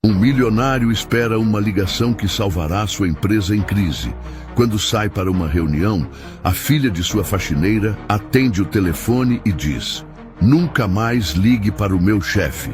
Um milionário espera uma ligação que salvará sua empresa em crise. Quando sai para uma reunião, a filha de sua faxineira atende o telefone e diz: "Nunca mais ligue para o meu chefe."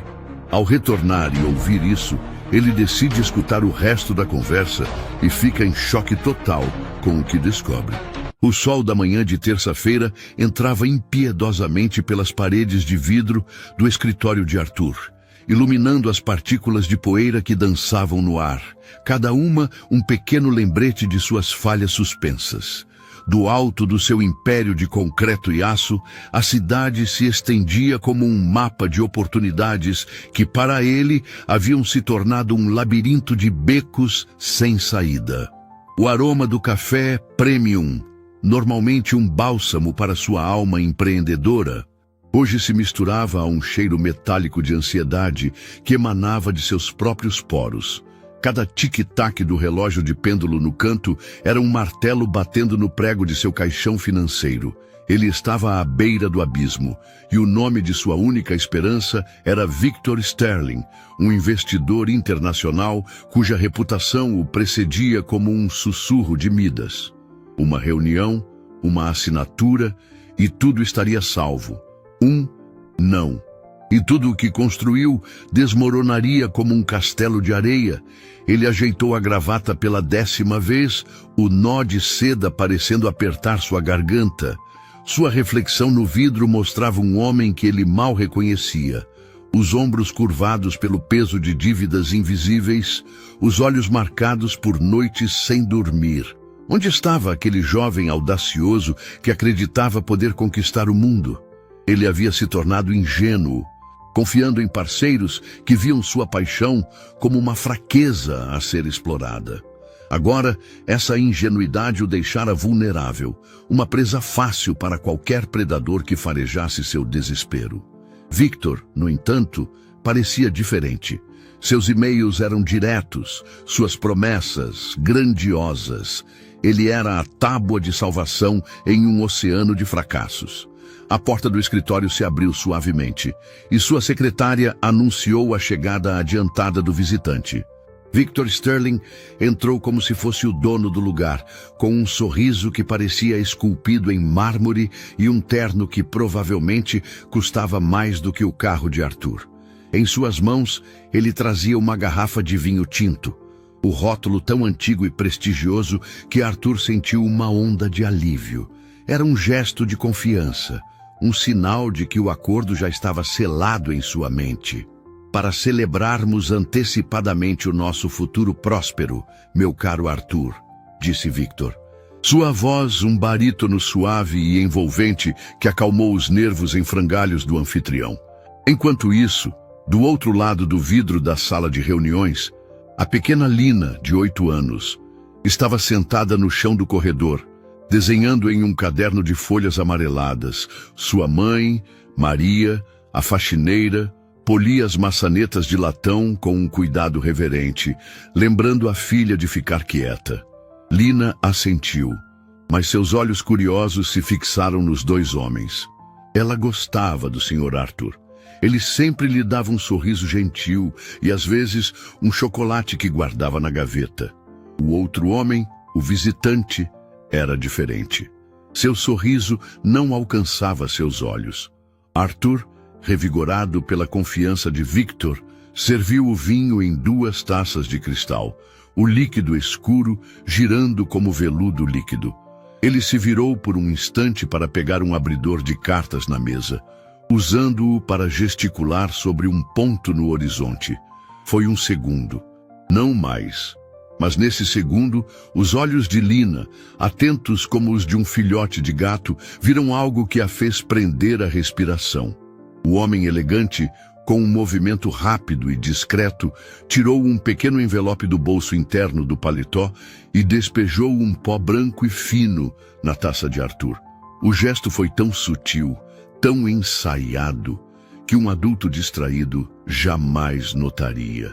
Ao retornar e ouvir isso, ele decide escutar o resto da conversa e fica em choque total com o que descobre. O sol da manhã de terça-feira entrava impiedosamente pelas paredes de vidro do escritório de Arthur, iluminando as partículas de poeira que dançavam no ar, cada uma um pequeno lembrete de suas falhas suspensas. Do alto do seu império de concreto e aço, a cidade se estendia como um mapa de oportunidades que, para ele, haviam se tornado um labirinto de becos sem saída. O aroma do café premium, normalmente um bálsamo para sua alma empreendedora, hoje se misturava a um cheiro metálico de ansiedade que emanava de seus próprios poros. Cada tic-tac do relógio de pêndulo no canto era um martelo batendo no prego de seu caixão financeiro. Ele estava à beira do abismo, e o nome de sua única esperança era Victor Sterling, um investidor internacional cuja reputação o precedia como um sussurro de Midas. Uma reunião, uma assinatura, e tudo estaria salvo. Não. E tudo o que construiu desmoronaria como um castelo de areia. Ele ajeitou a gravata pela 10ª vez, o nó de seda parecendo apertar sua garganta. Sua reflexão no vidro mostrava um homem que ele mal reconhecia. Os ombros curvados pelo peso de dívidas invisíveis, os olhos marcados por noites sem dormir. Onde estava aquele jovem audacioso que acreditava poder conquistar o mundo? Ele havia se tornado ingênuo, confiando em parceiros que viam sua paixão como uma fraqueza a ser explorada. Agora, essa ingenuidade o deixara vulnerável, uma presa fácil para qualquer predador que farejasse seu desespero. Victor, no entanto, parecia diferente. Seus e-mails eram diretos, suas promessas grandiosas. Ele era a tábua de salvação em um oceano de fracassos. A porta do escritório se abriu suavemente, e sua secretária anunciou a chegada adiantada do visitante. Victor Sterling entrou como se fosse o dono do lugar, com um sorriso que parecia esculpido em mármore e um terno que provavelmente custava mais do que o carro de Arthur. Em suas mãos, ele trazia uma garrafa de vinho tinto, o rótulo tão antigo e prestigioso que Arthur sentiu uma onda de alívio. Era um gesto de confiança, um sinal de que o acordo já estava selado em sua mente. Para celebrarmos antecipadamente o nosso futuro próspero, meu caro Arthur, disse Victor. Sua voz, um barítono suave e envolvente que acalmou os nervos em frangalhos do anfitrião. Enquanto isso, do outro lado do vidro da sala de reuniões, a pequena Lina, de 8 anos, estava sentada no chão do corredor, desenhando em um caderno de folhas amareladas. Sua mãe, Maria, a faxineira, polia as maçanetas de latão com um cuidado reverente, lembrando a filha de ficar quieta. Lina assentiu, mas seus olhos curiosos se fixaram nos 2 homens. Ela gostava do Sr. Arthur. Ele sempre lhe dava um sorriso gentil e, às vezes, um chocolate que guardava na gaveta. O outro homem, o visitante, era diferente. Seu sorriso não alcançava seus olhos. Arthur, revigorado pela confiança de Victor, serviu o vinho em 2 taças de cristal, o líquido escuro girando como veludo líquido. Ele se virou por um instante para pegar um abridor de cartas na mesa, usando-o para gesticular sobre um ponto no horizonte. Foi um segundo, não mais. Mas nesse segundo, os olhos de Lina, atentos como os de um filhote de gato, viram algo que a fez prender a respiração. O homem elegante, com um movimento rápido e discreto, tirou um pequeno envelope do bolso interno do paletó e despejou um pó branco e fino na taça de Arthur. O gesto foi tão sutil, tão ensaiado, que um adulto distraído jamais notaria.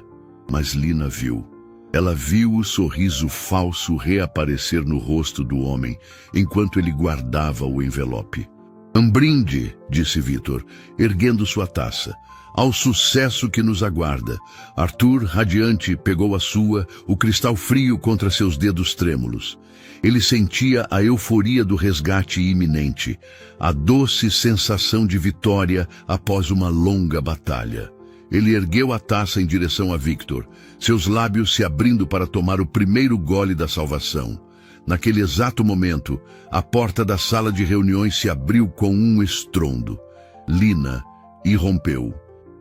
Mas Lina viu. Ela viu o sorriso falso reaparecer no rosto do homem, enquanto ele guardava o envelope. Um brinde, disse Victor, erguendo sua taça. Ao sucesso que nos aguarda. Arthur, radiante, pegou a sua, o cristal frio contra seus dedos trêmulos. Ele sentia a euforia do resgate iminente, a doce sensação de vitória após uma longa batalha. Ele ergueu a taça em direção a Victor, seus lábios se abrindo para tomar o primeiro gole da salvação. Naquele exato momento, a porta da sala de reuniões se abriu com um estrondo. Lina irrompeu,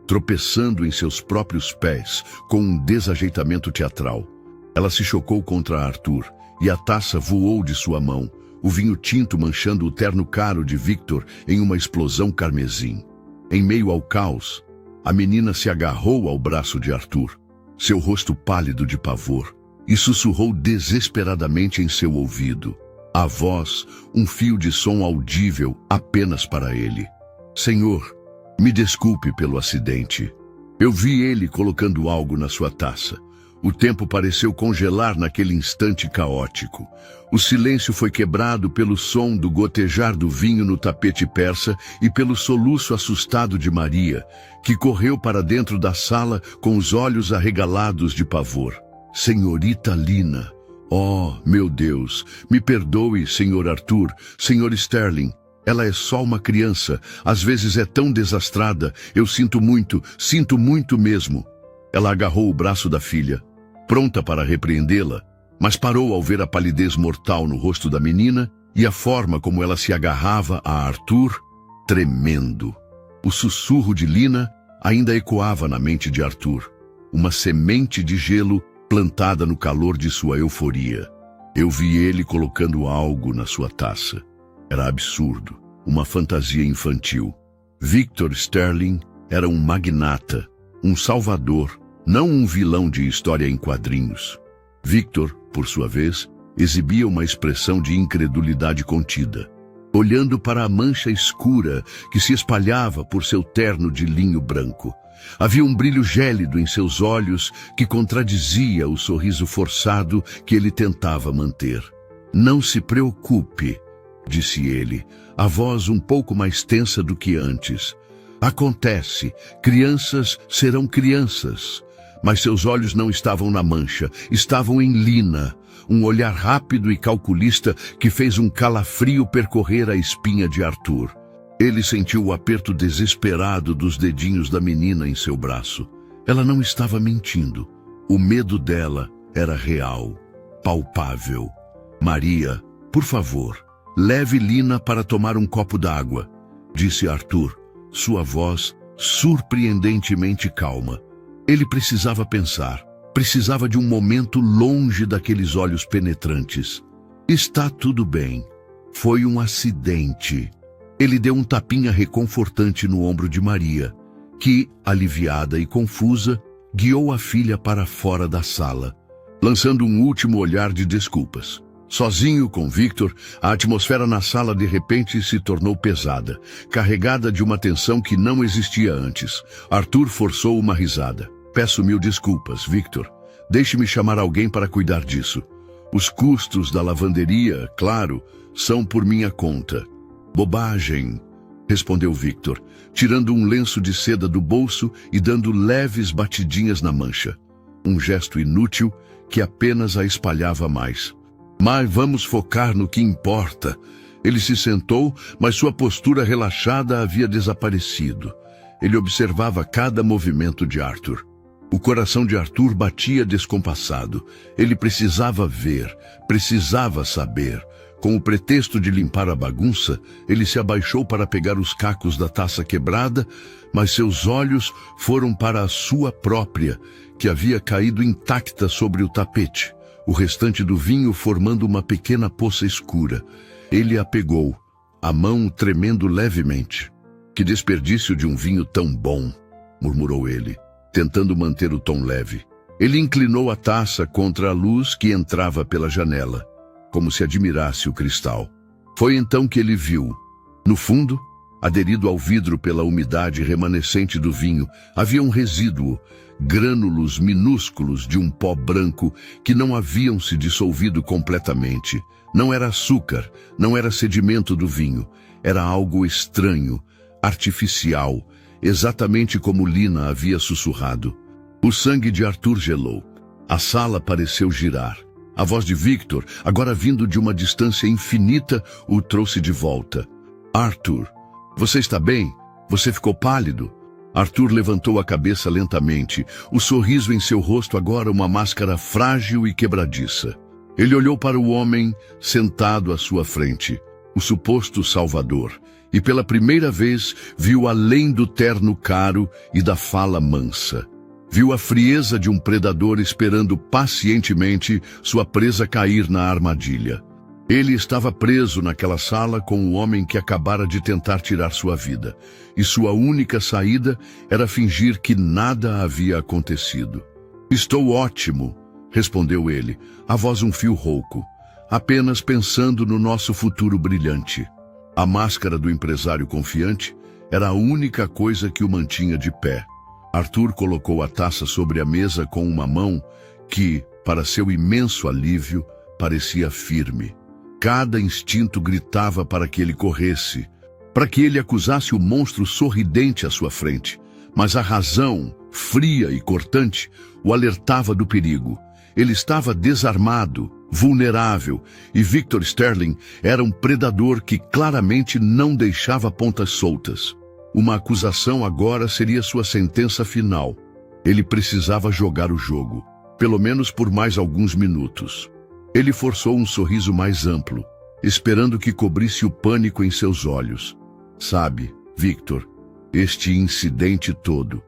tropeçando em seus próprios pés, com um desajeitamento teatral. Ela se chocou contra Arthur, e a taça voou de sua mão, o vinho tinto manchando o terno caro de Victor em uma explosão carmesim. Em meio ao caos, a menina se agarrou ao braço de Arthur, seu rosto pálido de pavor, e sussurrou desesperadamente em seu ouvido. A voz, um fio de som audível apenas para ele. Senhor, me desculpe pelo acidente. Eu vi ele colocando algo na sua taça. O tempo pareceu congelar naquele instante caótico. O silêncio foi quebrado pelo som do gotejar do vinho no tapete persa e pelo soluço assustado de Maria, que correu para dentro da sala com os olhos arregalados de pavor. Senhorita Lina. Oh, meu Deus, me perdoe, Senhor Arthur, Senhor Sterling. Ela é só uma criança, às vezes é tão desastrada, eu sinto muito mesmo. Ela agarrou o braço da filha, pronta para repreendê-la, mas parou ao ver a palidez mortal no rosto da menina e a forma como ela se agarrava a Arthur, tremendo. O sussurro de Lina ainda ecoava na mente de Arthur, uma semente de gelo plantada no calor de sua euforia. Eu vi ele colocando algo na sua taça. Era absurdo, uma fantasia infantil. Victor Sterling era um magnata, um salvador, não um vilão de história em quadrinhos. Victor, por sua vez, exibia uma expressão de incredulidade contida, olhando para a mancha escura que se espalhava por seu terno de linho branco. Havia um brilho gélido em seus olhos que contradizia o sorriso forçado que ele tentava manter. Não se preocupe, disse ele, a voz um pouco mais tensa do que antes. Acontece, crianças serão crianças. Mas seus olhos não estavam na mancha, estavam em Lina, um olhar rápido e calculista que fez um calafrio percorrer a espinha de Arthur. Ele sentiu o aperto desesperado dos dedinhos da menina em seu braço. Ela não estava mentindo. O medo dela era real, palpável. Maria, por favor, leve Lina para tomar um copo d'água, disse Arthur, sua voz surpreendentemente calma. Ele precisava pensar, precisava de um momento longe daqueles olhos penetrantes. Está tudo bem. Foi um acidente. Ele deu um tapinha reconfortante no ombro de Maria, que, aliviada e confusa, guiou a filha para fora da sala, lançando um último olhar de desculpas. Sozinho com Victor, a atmosfera na sala de repente se tornou pesada, carregada de uma tensão que não existia antes. Arthur forçou uma risada. Peço mil desculpas, Victor. Deixe-me chamar alguém para cuidar disso. Os custos da lavanderia, claro, são por minha conta. Bobagem, respondeu Victor, tirando um lenço de seda do bolso e dando leves batidinhas na mancha. Um gesto inútil que apenas a espalhava mais. Mas vamos focar no que importa. Ele se sentou, mas sua postura relaxada havia desaparecido. Ele observava cada movimento de Arthur. O coração de Arthur batia descompassado. Ele precisava ver, precisava saber. Com o pretexto de limpar a bagunça, ele se abaixou para pegar os cacos da taça quebrada, mas seus olhos foram para a sua própria, que havia caído intacta sobre o tapete, o restante do vinho formando uma pequena poça escura. Ele a pegou, a mão tremendo levemente. Que desperdício de um vinho tão bom, murmurou ele, tentando manter o tom leve. Ele inclinou a taça contra a luz que entrava pela janela, como se admirasse o cristal. Foi então que ele viu. No fundo, aderido ao vidro pela umidade remanescente do vinho, havia um resíduo, grânulos minúsculos de um pó branco que não haviam se dissolvido completamente. Não era açúcar, não era sedimento do vinho. era algo estranho, artificial, exatamente como Lina havia sussurrado. O sangue de Arthur gelou. A sala pareceu girar. A voz de Victor, agora vindo de uma distância infinita, o trouxe de volta. Arthur, você está bem? Você ficou pálido? Arthur levantou a cabeça lentamente, o sorriso em seu rosto agora uma máscara frágil e quebradiça. Ele olhou para o homem sentado à sua frente, o suposto salvador, e pela primeira vez viu além do terno caro e da fala mansa. Viu a frieza de um predador esperando pacientemente sua presa cair na armadilha. Ele estava preso naquela sala com o homem que acabara de tentar tirar sua vida, e sua única saída era fingir que nada havia acontecido. Estou ótimo, respondeu ele, a voz um fio rouco, apenas pensando no nosso futuro brilhante. A máscara do empresário confiante era a única coisa que o mantinha de pé. Arthur colocou a taça sobre a mesa com uma mão que, para seu imenso alívio, parecia firme. Cada instinto gritava para que ele corresse, para que ele acusasse o monstro sorridente à sua frente. Mas a razão, fria e cortante, o alertava do perigo. Ele estava desarmado, vulnerável, e Victor Sterling era um predador que claramente não deixava pontas soltas. Uma acusação agora seria sua sentença final. Ele precisava jogar o jogo, pelo menos por mais alguns minutos. Ele forçou um sorriso mais amplo, esperando que cobrisse o pânico em seus olhos. Sabe, Victor, este incidente todo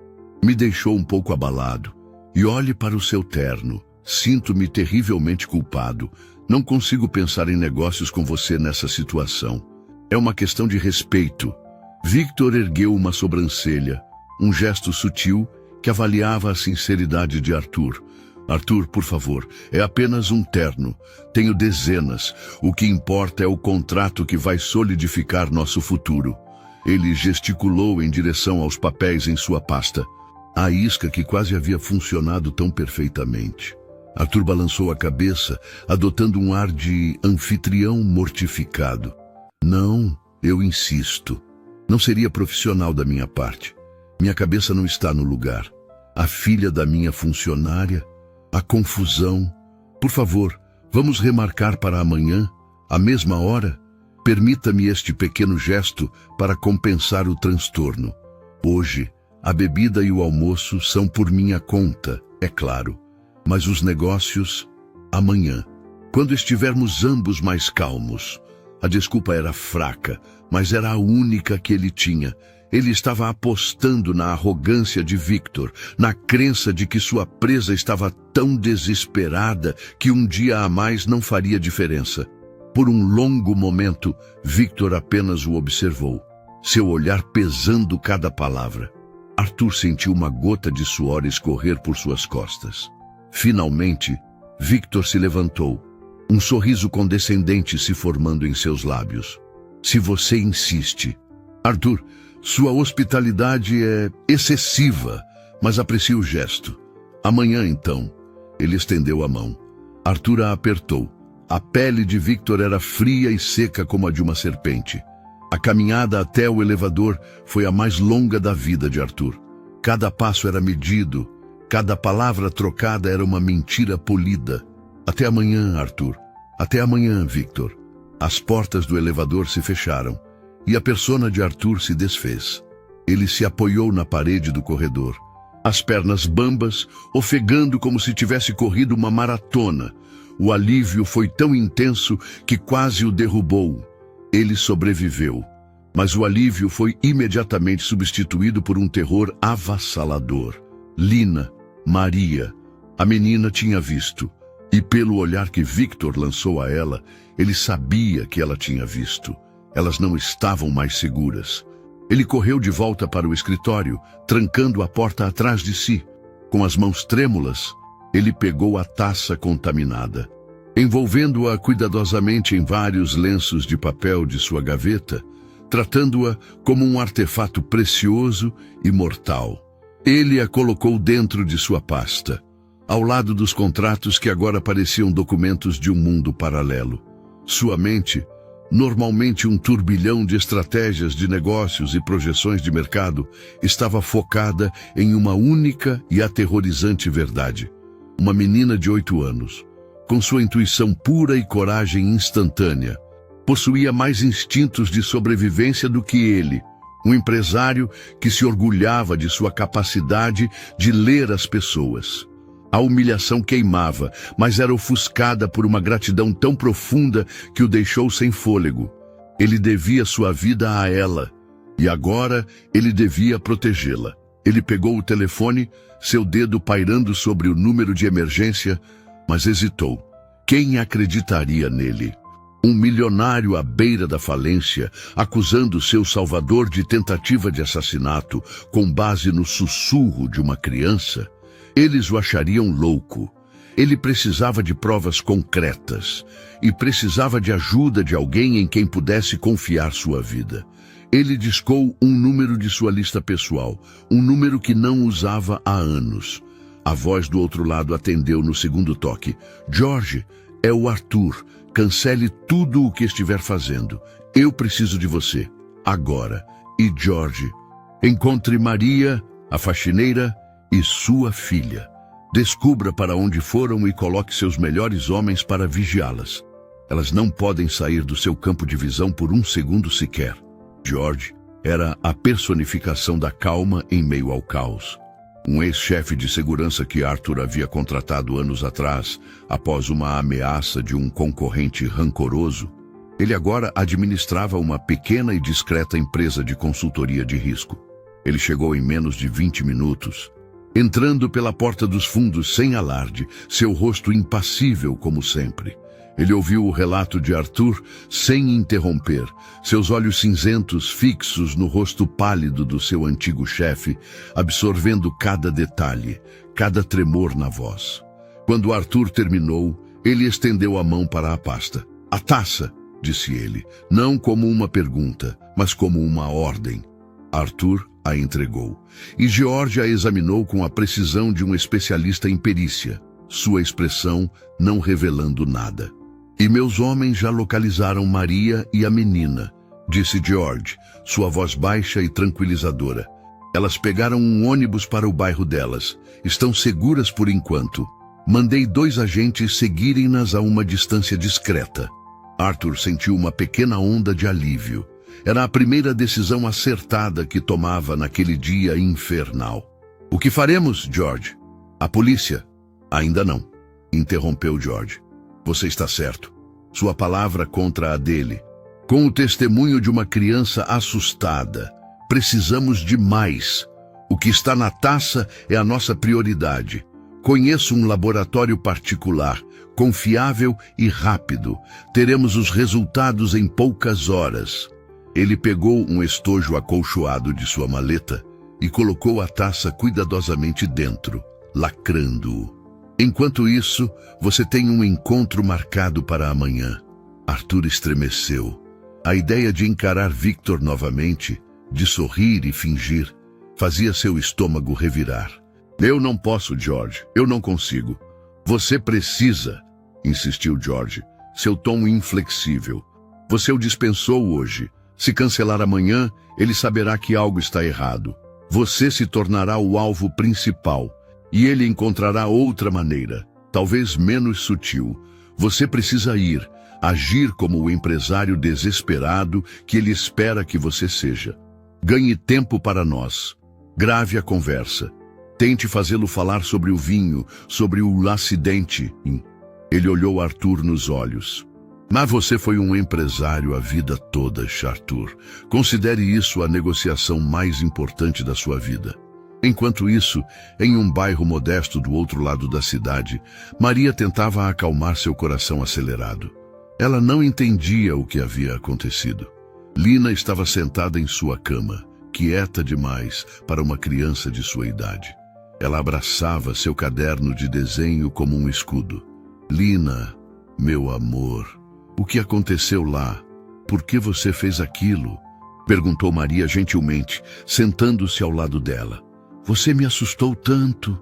me deixou um pouco abalado. E olhe para o seu terno. Sinto-me terrivelmente culpado. Não consigo pensar em negócios com você nessa situação. É uma questão de respeito. Victor ergueu uma sobrancelha, um gesto sutil que avaliava a sinceridade de Arthur. Arthur, por favor, é apenas um terno. Tenho dezenas. O que importa é o contrato que vai solidificar nosso futuro. Ele gesticulou em direção aos papéis em sua pasta. A isca que quase havia funcionado tão perfeitamente. Arthur balançou a cabeça, adotando um ar de anfitrião mortificado. Não, eu insisto. Não seria profissional da minha parte. Minha cabeça não está no lugar. A filha da minha funcionária... A confusão. Por favor, vamos remarcar para amanhã, à mesma hora? Permita-me este pequeno gesto para compensar o transtorno. Hoje, a bebida e o almoço são por minha conta, é claro. Mas os negócios, amanhã. Quando estivermos ambos mais calmos. A desculpa era fraca, mas era a única que ele tinha. Ele estava apostando na arrogância de Victor, na crença de que sua presa estava tão desesperada que um dia a mais não faria diferença. Por um longo momento, Victor apenas o observou, seu olhar pesando cada palavra. Arthur sentiu uma gota de suor escorrer por suas costas. Finalmente, Victor se levantou, um sorriso condescendente se formando em seus lábios. Se você insiste... Arthur, sua hospitalidade é excessiva, mas aprecio o gesto. Amanhã, então. Ele estendeu a mão. Arthur a apertou. A pele de Victor era fria e seca como a de uma serpente. A caminhada até o elevador foi a mais longa da vida de Arthur. Cada passo era medido, cada palavra trocada era uma mentira polida. Até amanhã, Arthur. Até amanhã, Victor. As portas do elevador se fecharam. E a persona de Arthur se desfez. Ele se apoiou na parede do corredor, as pernas bambas, ofegando como se tivesse corrido uma maratona. O alívio foi tão intenso que quase o derrubou. Ele sobreviveu, mas o alívio foi imediatamente substituído por um terror avassalador. Lina, Maria, a menina tinha visto, e pelo olhar que Victor lançou a ela, ele sabia que ela tinha visto. Elas não estavam mais seguras. Ele correu de volta para o escritório, trancando a porta atrás de si. Com as mãos trêmulas, ele pegou a taça contaminada. Envolvendo-a cuidadosamente em vários lenços de papel de sua gaveta, tratando-a como um artefato precioso e mortal. Ele a colocou dentro de sua pasta, ao lado dos contratos que agora pareciam documentos de um mundo paralelo. Sua mente Normalmente um turbilhão de estratégias de negócios e projeções de mercado estava focada em uma única e aterrorizante verdade. Uma menina de 8 anos, com sua intuição pura e coragem instantânea, possuía mais instintos de sobrevivência do que ele, um empresário que se orgulhava de sua capacidade de ler as pessoas. A humilhação queimava, mas era ofuscada por uma gratidão tão profunda que o deixou sem fôlego. Ele devia sua vida a ela, e agora ele devia protegê-la. Ele pegou o telefone, seu dedo pairando sobre o número de emergência, mas hesitou. Quem acreditaria nele? Um milionário à beira da falência, acusando seu salvador de tentativa de assassinato com base no sussurro de uma criança? Eles o achariam louco. Ele precisava de provas concretas e precisava de ajuda de alguém em quem pudesse confiar sua vida. Ele discou um número de sua lista pessoal, um número que não usava há anos. A voz do outro lado atendeu no segundo toque. George, é o Arthur. Cancele tudo o que estiver fazendo. Eu preciso de você. Agora. E George, encontre Maria, a faxineira, e sua filha. Descubra para onde foram e coloque seus melhores homens para vigiá-las. Elas não podem sair do seu campo de visão por um segundo sequer. George era a personificação da calma em meio ao caos. Um ex-chefe de segurança que Arthur havia contratado anos atrás, após uma ameaça de um concorrente rancoroso, ele agora administrava uma pequena e discreta empresa de consultoria de risco. Ele chegou em menos de 20 minutos, entrando pela porta dos fundos sem alarde, seu rosto impassível como sempre. Ele ouviu o relato de Arthur sem interromper, seus olhos cinzentos fixos no rosto pálido do seu antigo chefe, absorvendo cada detalhe, cada tremor na voz. Quando Arthur terminou, ele estendeu a mão para a pasta. "A taça", disse ele, não como uma pergunta, mas como uma ordem. Arthur a entregou, e George a examinou com a precisão de um especialista em perícia, sua expressão não revelando nada. "E meus homens já localizaram Maria e a menina", disse George, sua voz baixa e tranquilizadora. "Elas pegaram um ônibus para o bairro delas. Estão seguras por enquanto. Mandei 2 agentes seguirem-nas a uma distância discreta." Arthur sentiu uma pequena onda de alívio. Era a primeira decisão acertada que tomava naquele dia infernal. "O que faremos, George?" "A polícia." "Ainda não", interrompeu George. "Você está certo. Sua palavra contra a dele. Com o testemunho de uma criança assustada, precisamos de mais. O que está na taça é a nossa prioridade. Conheço um laboratório particular, confiável e rápido. Teremos os resultados em poucas horas." Ele pegou um estojo acolchoado de sua maleta e colocou a taça cuidadosamente dentro, lacrando-o. "Enquanto isso, você tem um encontro marcado para amanhã." Arthur estremeceu. A ideia de encarar Victor novamente, de sorrir e fingir, fazia seu estômago revirar. "Eu não posso, George. Eu não consigo." "Você precisa", insistiu George, seu tom inflexível. "Você o dispensou hoje. Se cancelar amanhã, ele saberá que algo está errado. Você se tornará o alvo principal, e ele encontrará outra maneira, talvez menos sutil. Você precisa ir, agir como o empresário desesperado que ele espera que você seja. Ganhe tempo para nós. Grave a conversa. Tente fazê-lo falar sobre o vinho, sobre o acidente." Ele olhou Arthur nos olhos. "Mas você foi um empresário a vida toda, Arthur. Considere isso a negociação mais importante da sua vida." Enquanto isso, em um bairro modesto do outro lado da cidade, Maria tentava acalmar seu coração acelerado. Ela não entendia o que havia acontecido. Lina estava sentada em sua cama, quieta demais para uma criança de sua idade. Ela abraçava seu caderno de desenho como um escudo. "Lina, meu amor, o que aconteceu lá? Por que você fez aquilo?" perguntou Maria gentilmente, sentando-se ao lado dela. "Você me assustou tanto."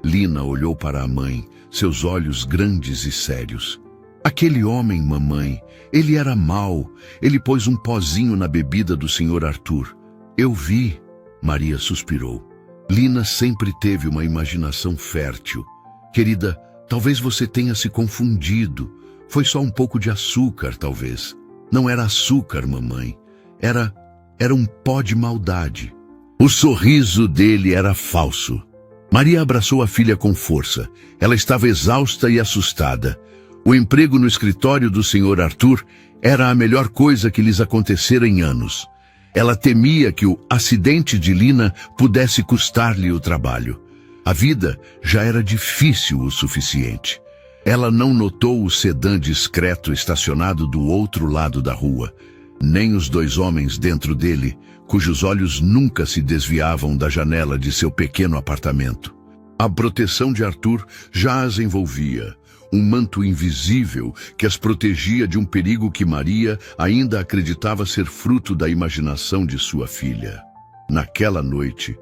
Lina olhou para a mãe, seus olhos grandes e sérios. Aquele homem, mamãe, ele era mau. Ele pôs um pozinho na bebida do Sr. Arthur. Eu vi, Maria suspirou. Lina sempre teve uma imaginação fértil. Querida, talvez você tenha se confundido. Foi só um pouco de açúcar, talvez. Não era açúcar, mamãe. Era um pó de maldade. O sorriso dele era falso. Maria abraçou a filha com força. Ela estava exausta e assustada. O emprego no escritório do Sr. Arthur era a melhor coisa que lhes acontecera em anos. Ela temia que o acidente de Lina pudesse custar-lhe o trabalho. A vida já era difícil o suficiente. Ela não notou o sedã discreto estacionado do outro lado da rua, nem os dois homens dentro dele, cujos olhos nunca se desviavam da janela de seu pequeno apartamento. A proteção de Arthur já as envolvia, um manto invisível que as protegia de um perigo que Maria ainda acreditava ser fruto da imaginação de sua filha. Naquela noite,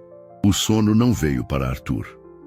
o sono não veio para Arthur.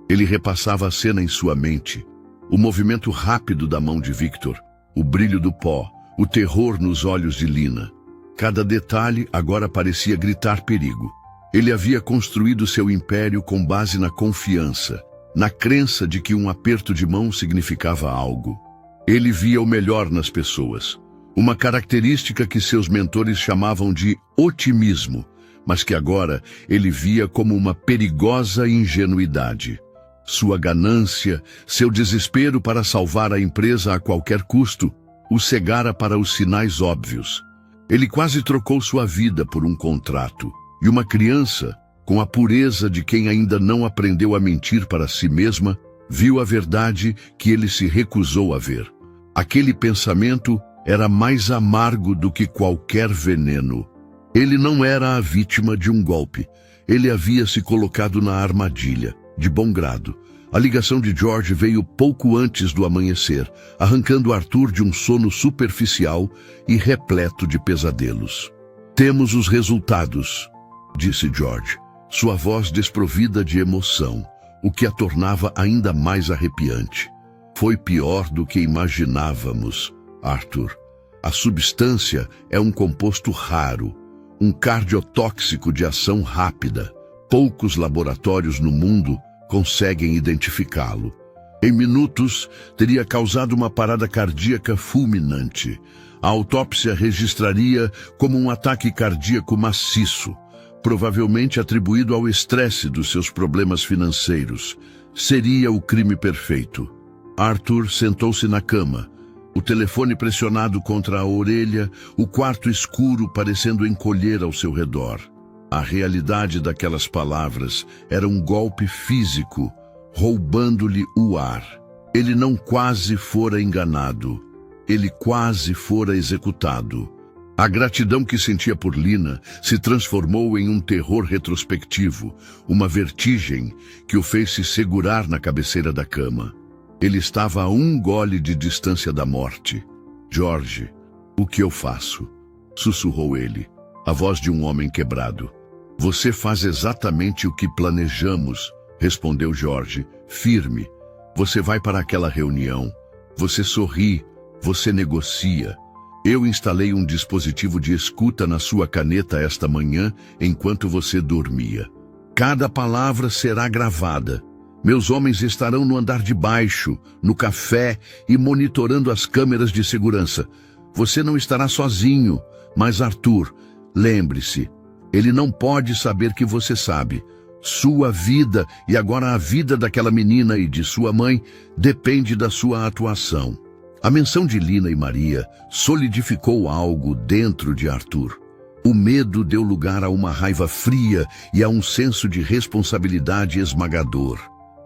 Ele repassava a cena em sua mente, o movimento rápido da mão de Victor, o brilho do pó, o terror nos olhos de Lina. Cada detalhe agora parecia gritar perigo. Ele havia construído seu império com base na confiança, na crença de que um aperto de mão significava algo. Ele via o melhor nas pessoas, uma característica que seus mentores chamavam de otimismo, mas que agora ele via como uma perigosa ingenuidade. Sua ganância, seu desespero para salvar a empresa a qualquer custo, o cegara para os sinais óbvios. Ele quase trocou sua vida por um contrato, e uma criança, com a pureza de quem ainda não aprendeu a mentir para si mesma, viu a verdade que ele se recusou a ver. Aquele pensamento era mais amargo do que qualquer veneno. Ele não era a vítima de um golpe. Ele havia se colocado na armadilha, de bom grado. A ligação de George veio pouco antes do amanhecer, arrancando Arthur de um sono superficial e repleto de pesadelos. Temos os resultados, disse George, sua voz desprovida de emoção, o que a tornava ainda mais arrepiante. Foi pior do que imaginávamos, Arthur. A substância é um composto raro, um cardiotóxico de ação rápida. Poucos laboratórios no mundo conseguem identificá-lo. Em minutos, teria causado uma parada cardíaca fulminante. A autópsia registraria como um ataque cardíaco maciço, provavelmente atribuído ao estresse dos seus problemas financeiros. Seria o crime perfeito. Arthur sentou-se na cama, o telefone pressionado contra a orelha, o quarto escuro parecendo encolher ao seu redor. A realidade daquelas palavras era um golpe físico, roubando-lhe o ar. Ele não quase fora enganado. Ele quase fora executado. A gratidão que sentia por Lina se transformou em um terror retrospectivo, uma vertigem que o fez se segurar na cabeceira da cama. Ele estava a um gole de distância da morte. George, o que eu faço? Sussurrou ele, a voz de um homem quebrado. Você faz exatamente o que planejamos, respondeu George, firme. Você vai para aquela reunião. Você sorri. Você negocia. Eu instalei um dispositivo de escuta na sua caneta esta manhã enquanto você dormia. Cada palavra será gravada. Meus homens estarão no andar de baixo, no café e monitorando as câmeras de segurança. Você não estará sozinho, mas Arthur, lembre-se, ele não pode saber que você sabe. Sua vida e agora a vida daquela menina e de sua mãe depende da sua atuação. A menção de Lina e Maria solidificou algo dentro de Arthur. O medo deu lugar a uma raiva fria e a um senso de responsabilidade esmagador.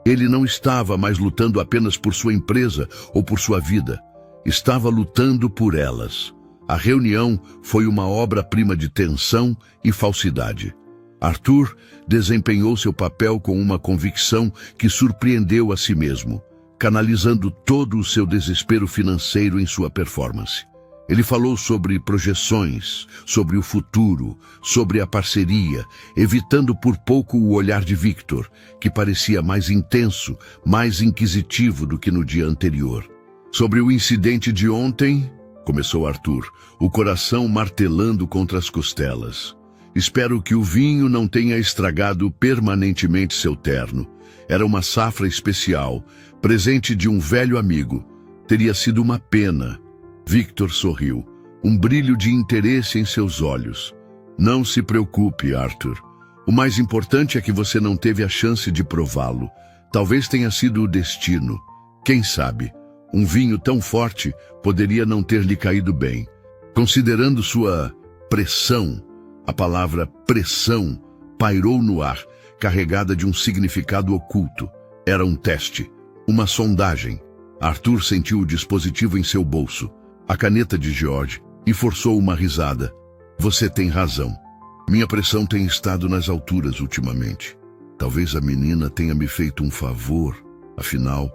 Ele não estava mais lutando apenas por sua empresa ou por sua vida. Estava lutando por elas. A reunião foi uma obra-prima de tensão e falsidade. Arthur desempenhou seu papel com uma convicção que surpreendeu a si mesmo, canalizando todo o seu desespero financeiro em sua performance. Ele falou sobre projeções, sobre o futuro, sobre a parceria, evitando por pouco o olhar de Victor, que parecia mais intenso, mais inquisitivo do que no dia anterior. Sobre o incidente de ontem, começou Arthur, o coração martelando contra as costelas. Espero que o vinho não tenha estragado permanentemente seu terno. Era uma safra especial, presente de um velho amigo. Teria sido uma pena. Victor sorriu, um brilho de interesse em seus olhos. Não se preocupe, Arthur. O mais importante é que você não teve a chance de prová-lo. Talvez tenha sido o destino. Quem sabe? Um vinho tão forte poderia não ter lhe caído bem. Considerando sua pressão, a palavra pressão pairou no ar, carregada de um significado oculto. Era um teste, uma sondagem. Arthur sentiu o dispositivo em seu bolso, a caneta de George, e forçou uma risada. Você tem razão. Minha pressão tem estado nas alturas ultimamente. Talvez a menina tenha me feito um favor. Afinal,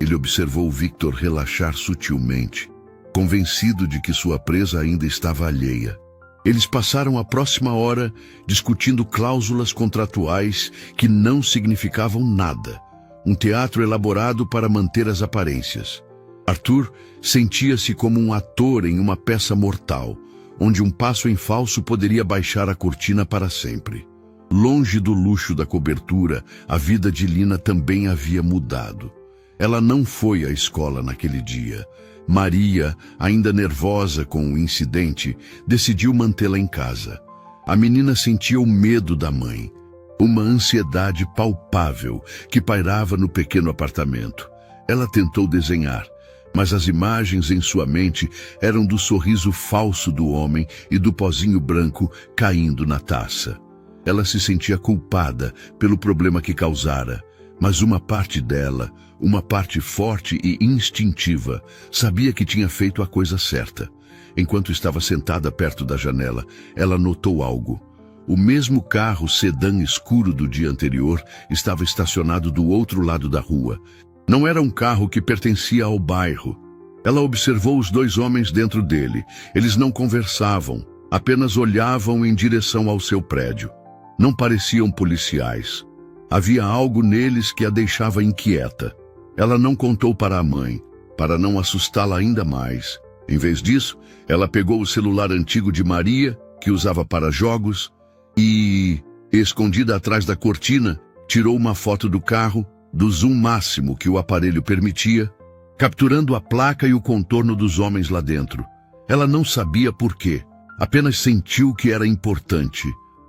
ele observou Victor relaxar sutilmente, convencido de que sua presa ainda estava alheia. Eles passaram a próxima hora discutindo cláusulas contratuais que não significavam nada. Um teatro elaborado para manter as aparências. Arthur sentia-se como um ator em uma peça mortal, onde um passo em falso poderia baixar a cortina para sempre. Longe do luxo da cobertura, a vida de Lina também havia mudado. Ela não foi à escola naquele dia. Maria, ainda nervosa com o incidente, decidiu mantê-la em casa. A menina sentia o medo da mãe, uma ansiedade palpável que pairava no pequeno apartamento. Ela tentou desenhar, mas as imagens em sua mente eram do sorriso falso do homem e do pozinho branco caindo na taça. Ela se sentia culpada pelo problema que causara, mas uma parte dela, uma parte forte e instintiva, sabia que tinha feito a coisa certa. Enquanto estava sentada perto da janela, ela notou algo. O mesmo carro sedã escuro do dia anterior estava estacionado do outro lado da rua. Não era um carro que pertencia ao bairro. Ela observou os dois homens dentro dele. Eles não conversavam, apenas olhavam em direção ao seu prédio. Não pareciam policiais. Havia algo neles que a deixava inquieta. Ela não contou para a mãe, para não assustá-la ainda mais. Em vez disso, ela pegou o celular antigo de Maria, que usava para jogos, e, escondida atrás da cortina, tirou uma foto do carro, do zoom máximo que o aparelho permitia, capturando a placa e o contorno dos homens lá dentro. Ela não sabia por quê, apenas sentiu que era importante.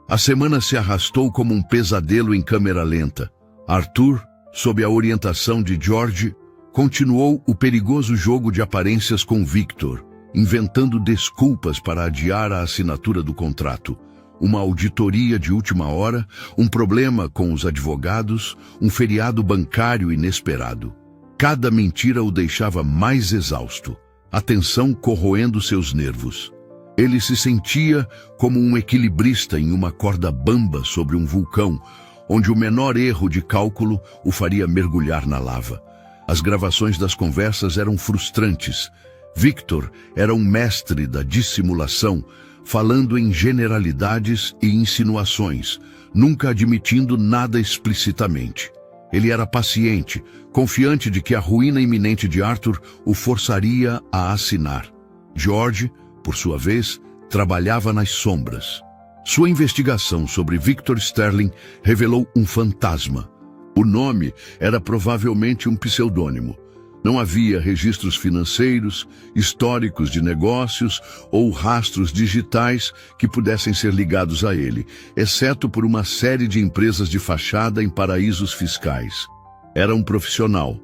A semana se arrastou como um pesadelo em câmera lenta. Arthur, sob a orientação de George, continuou o perigoso jogo de aparências com Victor, inventando desculpas para adiar a assinatura do contrato. Uma auditoria de última hora, um problema com os advogados, um feriado bancário inesperado. Cada mentira o deixava mais exausto, a tensão corroendo seus nervos. Ele se sentia como um equilibrista em uma corda bamba sobre um vulcão, onde o menor erro de cálculo o faria mergulhar na lava. As gravações das conversas eram frustrantes. Victor era um mestre da dissimulação, falando em generalidades e insinuações, nunca admitindo nada explicitamente. Ele era paciente, confiante de que a ruína iminente de Arthur o forçaria a assinar. George, por sua vez, trabalhava nas sombras. Sua investigação sobre Victor Sterling revelou um fantasma. O nome era provavelmente um pseudônimo. Não havia registros financeiros, históricos de negócios ou rastros digitais que pudessem ser ligados a ele, exceto por uma série de empresas de fachada em paraísos fiscais. Era um profissional.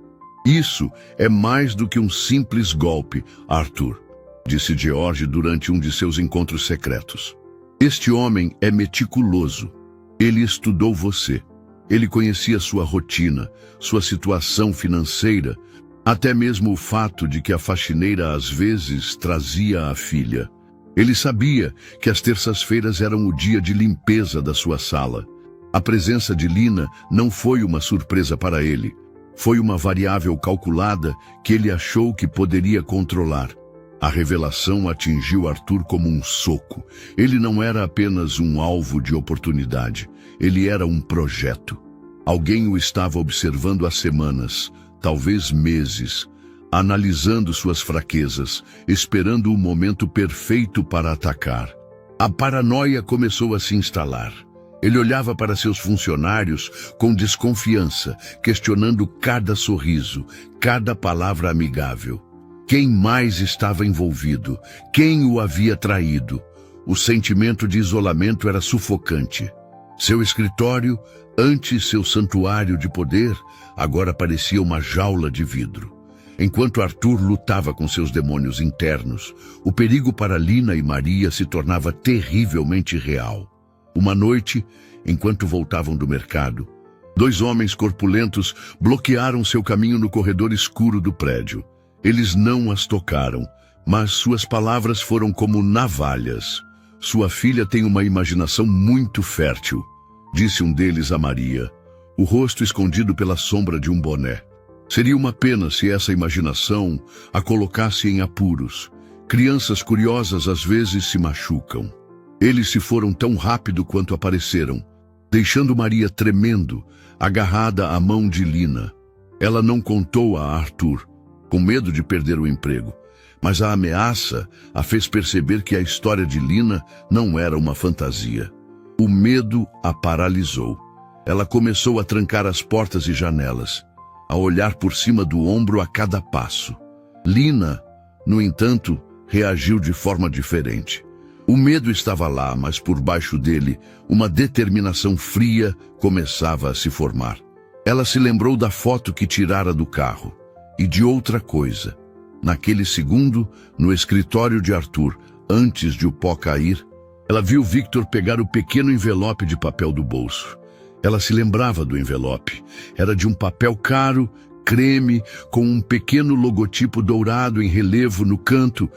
Isso é mais do que um simples golpe, Arthur, disse George durante um de seus encontros secretos. Este homem é meticuloso. Ele estudou você. Ele conhecia sua rotina, sua situação financeira, até mesmo o fato de que a faxineira às vezes trazia a filha. Ele sabia que as terças-feiras eram o dia de limpeza da sua sala. A presença de Lina não foi uma surpresa para ele. Foi uma variável calculada que ele achou que poderia controlar. A revelação atingiu Arthur como um soco. Ele não era apenas um alvo de oportunidade. Ele era um projeto. Alguém o estava observando há semanas, talvez meses. analisando suas fraquezas, esperando o momento perfeito para atacar. A paranoia começou a se instalar. Ele olhava para seus funcionários com desconfiança, questionando cada sorriso, cada palavra amigável. Quem mais estava envolvido? Quem o havia traído? O sentimento de isolamento era sufocante. Seu escritório, antes seu santuário de poder, agora parecia uma jaula de vidro. Enquanto Arthur lutava com seus demônios internos, o perigo para Lina e Maria se tornava terrivelmente real. Uma noite, enquanto voltavam do mercado, 2 homens corpulentos bloquearam seu caminho no corredor escuro do prédio. Eles não as tocaram, mas suas palavras foram como navalhas. Sua filha tem uma imaginação muito fértil, disse um deles a Maria, o rosto escondido pela sombra de um boné. Seria uma pena se essa imaginação a colocasse em apuros. Crianças curiosas às vezes se machucam. Eles se foram tão rápido quanto apareceram, deixando Maria tremendo, agarrada à mão de Lina. Ela não contou a Arthur, com medo de perder o emprego, mas a ameaça a fez perceber que a história de Lina não era uma fantasia. O medo a paralisou. Ela começou a trancar as portas e janelas, a olhar por cima do ombro a cada passo. Lina, no entanto, reagiu de forma diferente. O medo estava lá, mas por baixo dele, uma determinação fria começava a se formar. Ela se lembrou da foto que tirara do carro e de outra coisa. Naquele segundo, no escritório de Arthur, antes de o pó cair, ela viu Victor pegar o pequeno envelope de papel do bolso. Ela se lembrava do envelope. Era de um papel caro, creme, com um pequeno logotipo dourado em relevo no canto,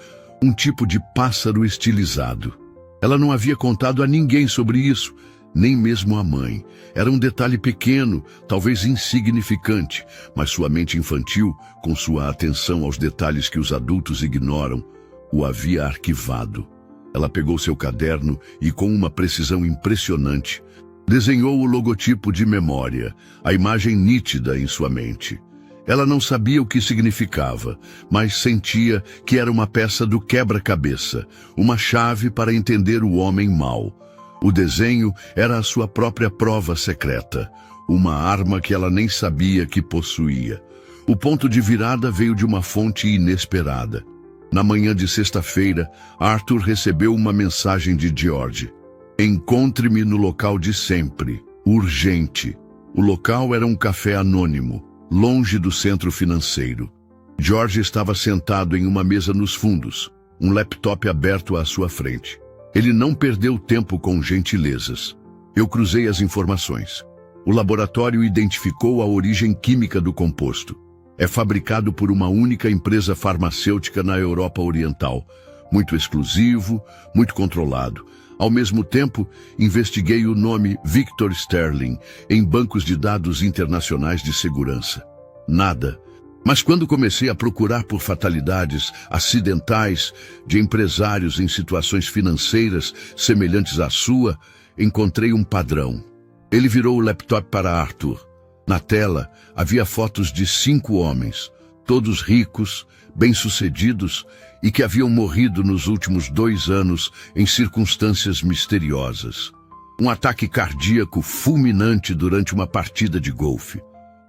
um tipo de pássaro estilizado. Ela não havia contado a ninguém sobre isso, nem mesmo a mãe. Era um detalhe pequeno, talvez insignificante, mas sua mente infantil, com sua atenção aos detalhes que os adultos ignoram, o havia arquivado. Ela pegou seu caderno e, com uma precisão impressionante, desenhou o logotipo de memória, a imagem nítida em sua mente. Ela não sabia o que significava, mas sentia que era uma peça do quebra-cabeça, uma chave para entender o homem mau. O desenho era a sua própria prova secreta, uma arma que ela nem sabia que possuía. O ponto de virada veio de uma fonte inesperada. Na manhã de sexta-feira, Arthur recebeu uma mensagem de George. Encontre-me no local de sempre, urgente. O local era um café anônimo, longe do centro financeiro. George estava sentado em uma mesa nos fundos, um laptop aberto à sua frente. Ele não perdeu tempo com gentilezas. Eu cruzei as informações. O laboratório identificou a origem química do composto. É fabricado por uma única empresa farmacêutica na Europa Oriental. Muito exclusivo, muito controlado. Ao mesmo tempo, investiguei o nome Victor Sterling em bancos de dados internacionais de segurança. Nada. Mas quando comecei a procurar por fatalidades acidentais de empresários em situações financeiras semelhantes à sua, encontrei um padrão. Ele virou o laptop para Arthur. Na tela, havia fotos de 5 homens, todos ricos, bem-sucedidos e que haviam morrido nos últimos 2 anos em circunstâncias misteriosas. Um ataque cardíaco fulminante durante uma partida de golfe.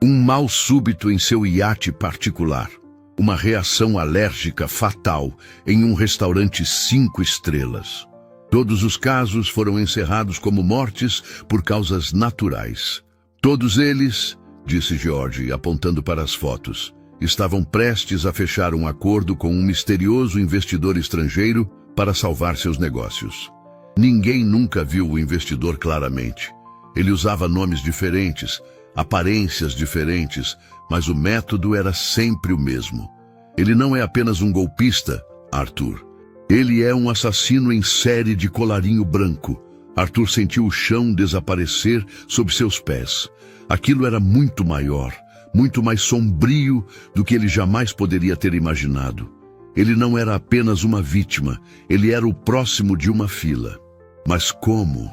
Um mal súbito em seu iate particular. Uma reação alérgica fatal em um restaurante 5 estrelas. Todos os casos foram encerrados como mortes por causas naturais. Todos eles, disse George, apontando para as fotos, estavam prestes a fechar um acordo com um misterioso investidor estrangeiro para salvar seus negócios. Ninguém nunca viu o investidor claramente. Ele usava nomes diferentes, aparências diferentes, mas o método era sempre o mesmo. Ele não é apenas um golpista, Arthur. Ele é um assassino em série de colarinho branco. Arthur sentiu o chão desaparecer sob seus pés. Aquilo era muito maior, muito mais sombrio do que ele jamais poderia ter imaginado. Ele não era apenas uma vítima, ele era o próximo de uma fila. Mas como?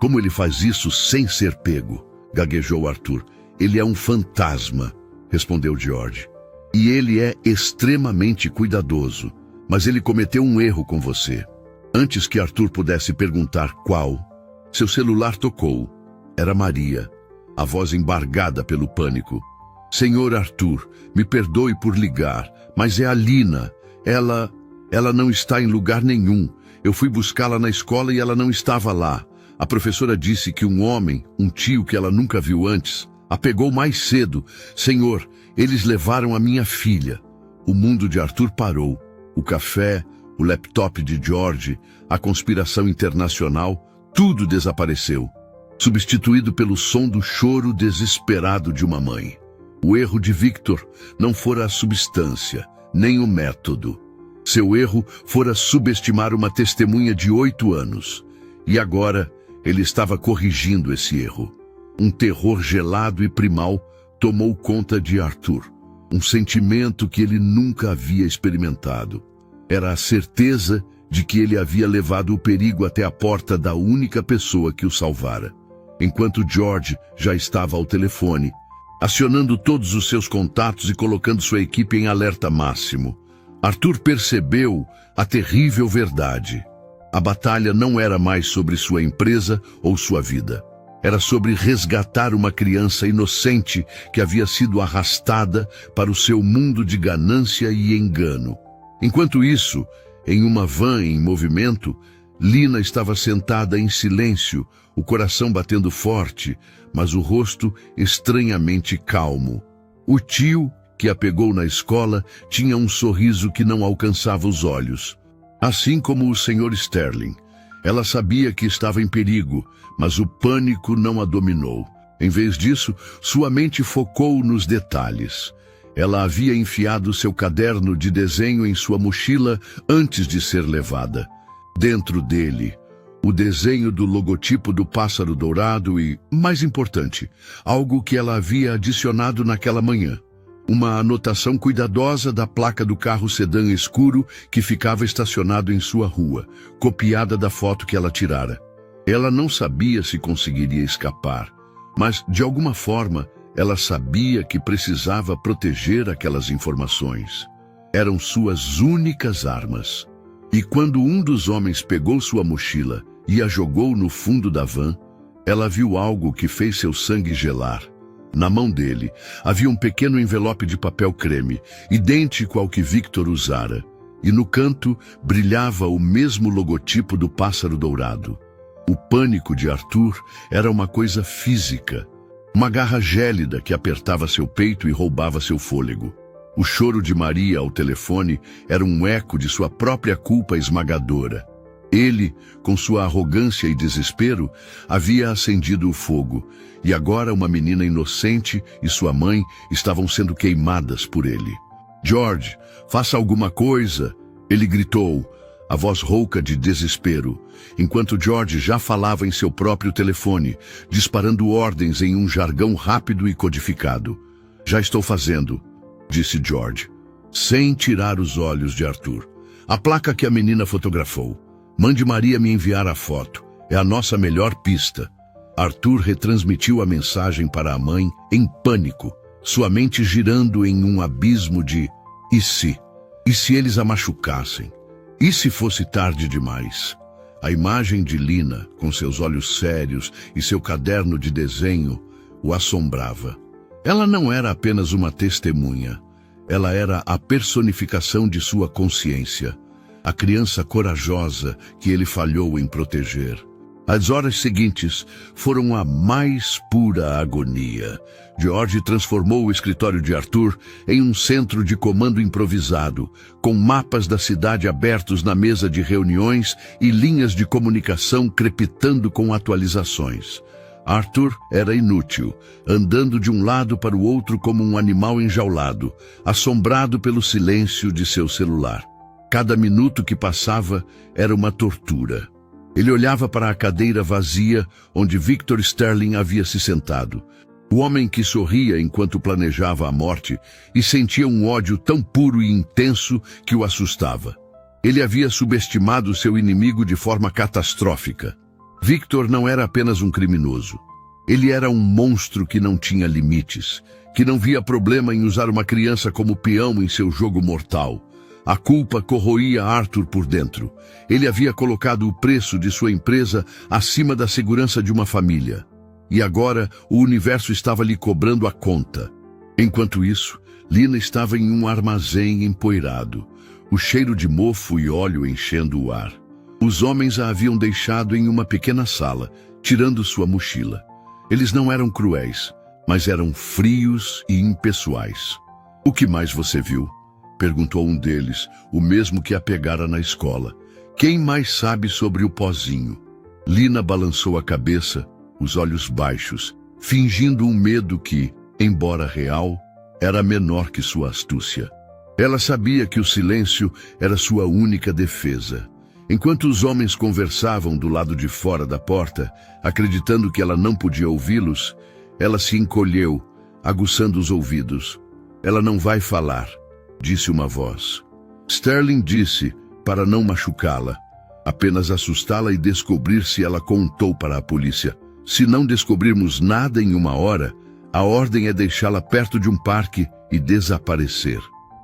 Como ele faz isso sem ser pego? Gaguejou Arthur. Ele é um fantasma, respondeu George. E ele é extremamente cuidadoso, mas ele cometeu um erro com você. Antes que Arthur pudesse perguntar qual, seu celular tocou. Era Maria, a voz embargada pelo pânico. Senhor Arthur, me perdoe por ligar, mas é a Lina. Ela não está em lugar nenhum. Eu fui buscá-la na escola e ela não estava lá. A professora disse que um homem, um tio que ela nunca viu antes, a pegou mais cedo. Senhor, eles levaram a minha filha. O mundo de Arthur parou. O café, o laptop de George, a conspiração internacional, tudo desapareceu, substituído pelo som do choro desesperado de uma mãe. O erro de Victor não fora a substância, nem o método. Seu erro fora subestimar uma testemunha de 8 anos. E agora ele estava corrigindo esse erro. Um terror gelado e primal tomou conta de Arthur. Um sentimento que ele nunca havia experimentado. Era a certeza de que ele havia levado o perigo até a porta da única pessoa que o salvara. Enquanto George já estava ao telefone, acionando todos os seus contatos e colocando sua equipe em alerta máximo, Arthur percebeu a terrível verdade. A batalha não era mais sobre sua empresa ou sua vida. Era sobre resgatar uma criança inocente que havia sido arrastada para o seu mundo de ganância e engano. Enquanto isso, em uma van em movimento, Lina estava sentada em silêncio, o coração batendo forte, mas o rosto estranhamente calmo. O tio, que a pegou na escola, tinha um sorriso que não alcançava os olhos. Assim como o Sr. Sterling. Ela sabia que estava em perigo, mas o pânico não a dominou. Em vez disso, sua mente focou nos detalhes. Ela havia enfiado seu caderno de desenho em sua mochila antes de ser levada. Dentro dele, o desenho do logotipo do pássaro dourado e, mais importante, algo que ela havia adicionado naquela manhã. Uma anotação cuidadosa da placa do carro sedã escuro que ficava estacionado em sua rua, copiada da foto que ela tirara. Ela não sabia se conseguiria escapar, mas, de alguma forma, ela sabia que precisava proteger aquelas informações. Eram suas únicas armas. E quando um dos homens pegou sua mochila e a jogou no fundo da van, ela viu algo que fez seu sangue gelar. Na mão dele havia um pequeno envelope de papel creme, idêntico ao que Victor usara, e no canto brilhava o mesmo logotipo do pássaro dourado. O pânico de Arthur era uma coisa física, uma garra gélida que apertava seu peito e roubava seu fôlego. O choro de Maria ao telefone era um eco de sua própria culpa esmagadora. Ele, com sua arrogância e desespero, havia acendido o fogo, e agora uma menina inocente e sua mãe estavam sendo queimadas por ele. George, faça alguma coisa! Ele gritou, a voz rouca de desespero, enquanto George já falava em seu próprio telefone, disparando ordens em um jargão rápido e codificado. Já estou fazendo, disse George, sem tirar os olhos de Arthur. A placa que a menina fotografou. Mande Maria me enviar a foto. É a nossa melhor pista. Arthur retransmitiu a mensagem para a mãe em pânico, sua mente girando em um abismo de e se? E se eles a machucassem? E se fosse tarde demais? A imagem de Lina, com seus olhos sérios e seu caderno de desenho, o assombrava. Ela não era apenas uma testemunha. Ela era a personificação de sua consciência. A criança corajosa que ele falhou em proteger. As horas seguintes foram a mais pura agonia. George transformou o escritório de Arthur em um centro de comando improvisado, com mapas da cidade abertos na mesa de reuniões e linhas de comunicação crepitando com atualizações. Arthur era inútil, andando de um lado para o outro como um animal enjaulado, assombrado pelo silêncio de seu celular. Cada minuto que passava era uma tortura. Ele olhava para a cadeira vazia onde Victor Sterling havia se sentado. O homem que sorria enquanto planejava a morte e sentia um ódio tão puro e intenso que o assustava. Ele havia subestimado seu inimigo de forma catastrófica. Victor não era apenas um criminoso. Ele era um monstro que não tinha limites, que não via problema em usar uma criança como peão em seu jogo mortal. A culpa corroía Arthur por dentro. Ele havia colocado o preço de sua empresa acima da segurança de uma família. E agora o universo estava lhe cobrando a conta. Enquanto isso, Lina estava em um armazém empoeirado, o cheiro de mofo e óleo enchendo o ar. Os homens a haviam deixado em uma pequena sala, tirando sua mochila. Eles não eram cruéis, mas eram frios e impessoais. "O que mais você viu?" perguntou um deles, o mesmo que a pegara na escola. "Quem mais sabe sobre o pozinho?" Lina balançou a cabeça, os olhos baixos, fingindo um medo que, embora real, era menor que sua astúcia. Ela sabia que o silêncio era sua única defesa. Enquanto os homens conversavam do lado de fora da porta, acreditando que ela não podia ouvi-los, ela se encolheu, aguçando os ouvidos. "Ela não vai falar", disse uma voz. Sterling disse, para não machucá-la, apenas assustá-la e descobrir se ela contou para a polícia. "Se não descobrirmos nada em 1 hora, a ordem é deixá-la perto de um parque e desaparecer."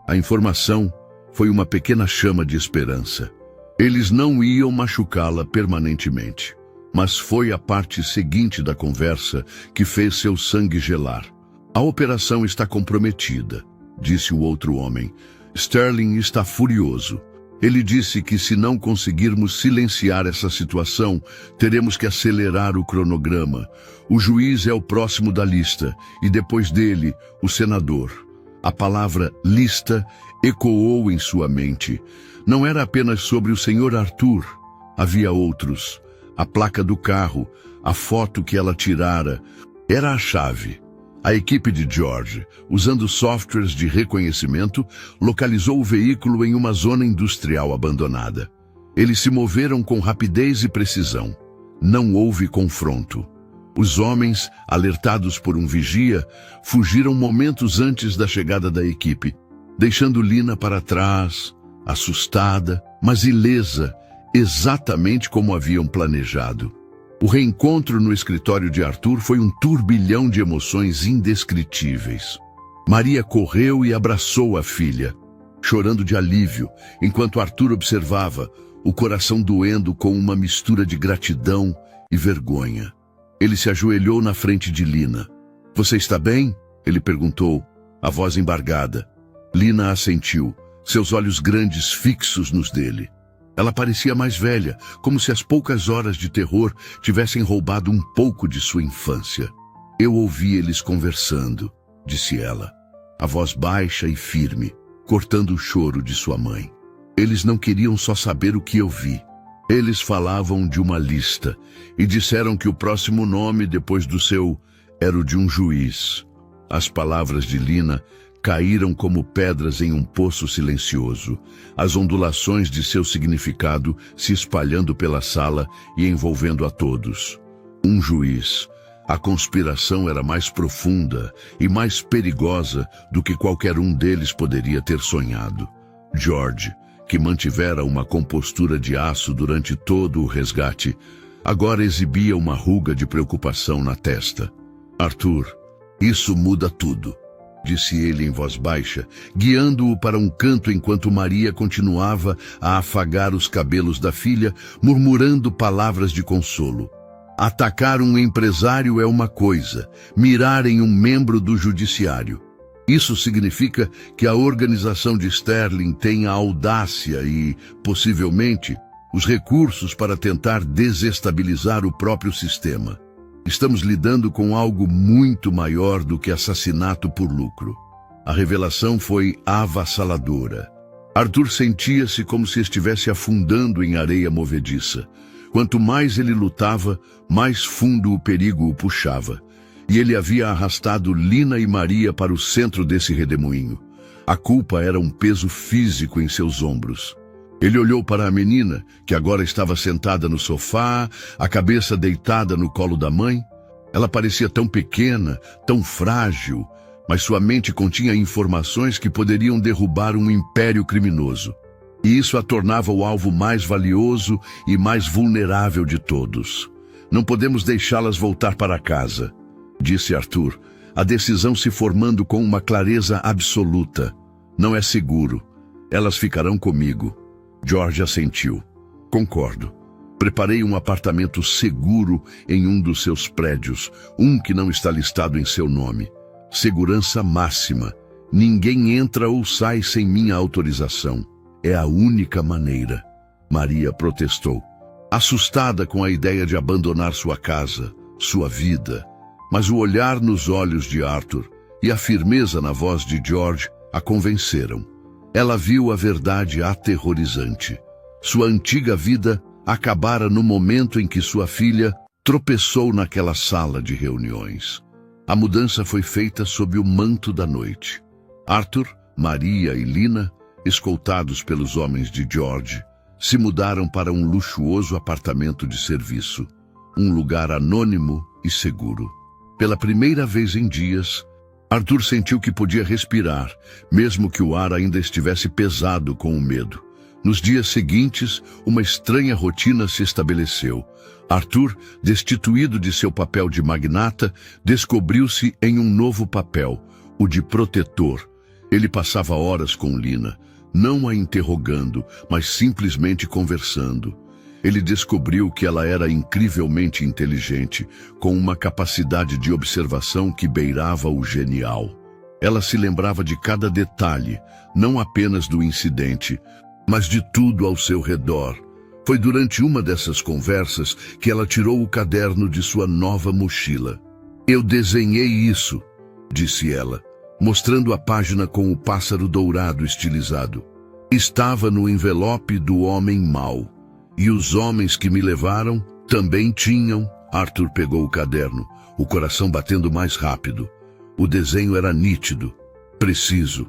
A informação foi uma pequena chama de esperança. Eles não iam machucá-la permanentemente, mas foi a parte seguinte da conversa que fez seu sangue gelar. "A operação está comprometida", disse o outro homem. "Sterling está furioso. Ele disse que se não conseguirmos silenciar essa situação, teremos que acelerar o cronograma. O juiz é o próximo da lista, e depois dele, o senador." A palavra lista ecoou em sua mente. Não era apenas sobre o Sr. Arthur. Havia outros. A placa do carro, a foto que ela tirara. Era a chave. A equipe de George, usando softwares de reconhecimento, localizou o veículo em uma zona industrial abandonada. Eles se moveram com rapidez e precisão. Não houve confronto. Os homens, alertados por um vigia, fugiram momentos antes da chegada da equipe, deixando Lina para trás, assustada, mas ilesa, exatamente como haviam planejado. O reencontro no escritório de Arthur foi um turbilhão de emoções indescritíveis. Maria correu e abraçou a filha, chorando de alívio, enquanto Arthur observava, o coração doendo com uma mistura de gratidão e vergonha. Ele se ajoelhou na frente de Lina. "Você está bem?" ele perguntou, a voz embargada. Lina assentiu, seus olhos grandes fixos nos dele. Ela parecia mais velha, como se as poucas horas de terror tivessem roubado um pouco de sua infância. "Eu ouvi eles conversando", disse ela, a voz baixa e firme, cortando o choro de sua mãe. "Eles não queriam só saber o que eu vi. Eles falavam de uma lista e disseram que o próximo nome depois do seu era o de um juiz." As palavras de Lina caíram como pedras em um poço silencioso, as ondulações de seu significado se espalhando pela sala e envolvendo a todos. Um juiz. A conspiração era mais profunda e mais perigosa do que qualquer um deles poderia ter sonhado. George, que mantivera uma compostura de aço durante todo o resgate, agora exibia uma ruga de preocupação na testa. "Arthur, isso muda tudo", disse ele em voz baixa, guiando-o para um canto enquanto Maria continuava a afagar os cabelos da filha, murmurando palavras de consolo. "Atacar um empresário é uma coisa, mirar em um membro do judiciário. Isso significa que a organização de Sterling tem a audácia e, possivelmente, os recursos para tentar desestabilizar o próprio sistema. Estamos lidando com algo muito maior do que assassinato por lucro." A revelação foi avassaladora. Arthur sentia-se como se estivesse afundando em areia movediça. Quanto mais ele lutava, mais fundo o perigo o puxava. E ele havia arrastado Lina e Maria para o centro desse redemoinho. A culpa era um peso físico em seus ombros. Ele olhou para a menina, que agora estava sentada no sofá, a cabeça deitada no colo da mãe. Ela parecia tão pequena, tão frágil, mas sua mente continha informações que poderiam derrubar um império criminoso. E isso a tornava o alvo mais valioso e mais vulnerável de todos. Não podemos deixá-las voltar para casa, disse Arthur, a decisão se formando com uma clareza absoluta. Não é seguro. Elas ficarão comigo. George assentiu. Concordo. Preparei um apartamento seguro em um dos seus prédios, um que não está listado em seu nome. Segurança máxima. Ninguém entra ou sai sem minha autorização. É a única maneira. Maria protestou, assustada com a ideia de abandonar sua casa, sua vida. Mas o olhar nos olhos de Arthur e a firmeza na voz de George a convenceram. Ela viu a verdade aterrorizante. Sua antiga vida acabara no momento em que sua filha tropeçou naquela sala de reuniões. A mudança foi feita sob o manto da noite. Arthur, Maria e Lina, escoltados pelos homens de George, se mudaram para um luxuoso apartamento de serviço, um lugar anônimo e seguro. Pela primeira vez em dias, Arthur sentiu que podia respirar, mesmo que o ar ainda estivesse pesado com o medo. Nos dias seguintes, uma estranha rotina se estabeleceu. Arthur, destituído de seu papel de magnata, descobriu-se em um novo papel, o de protetor. Ele passava horas com Lina, não a interrogando, mas simplesmente conversando. Ele descobriu que ela era incrivelmente inteligente, com uma capacidade de observação que beirava o genial. Ela se lembrava de cada detalhe, não apenas do incidente, mas de tudo ao seu redor. Foi durante uma dessas conversas que ela tirou o caderno de sua nova mochila. "Eu desenhei isso", disse ela, mostrando a página com o pássaro dourado estilizado. "Estava no envelope do homem mau. E os homens que me levaram também tinham." Arthur pegou o caderno, o coração batendo mais rápido. O desenho era nítido, preciso.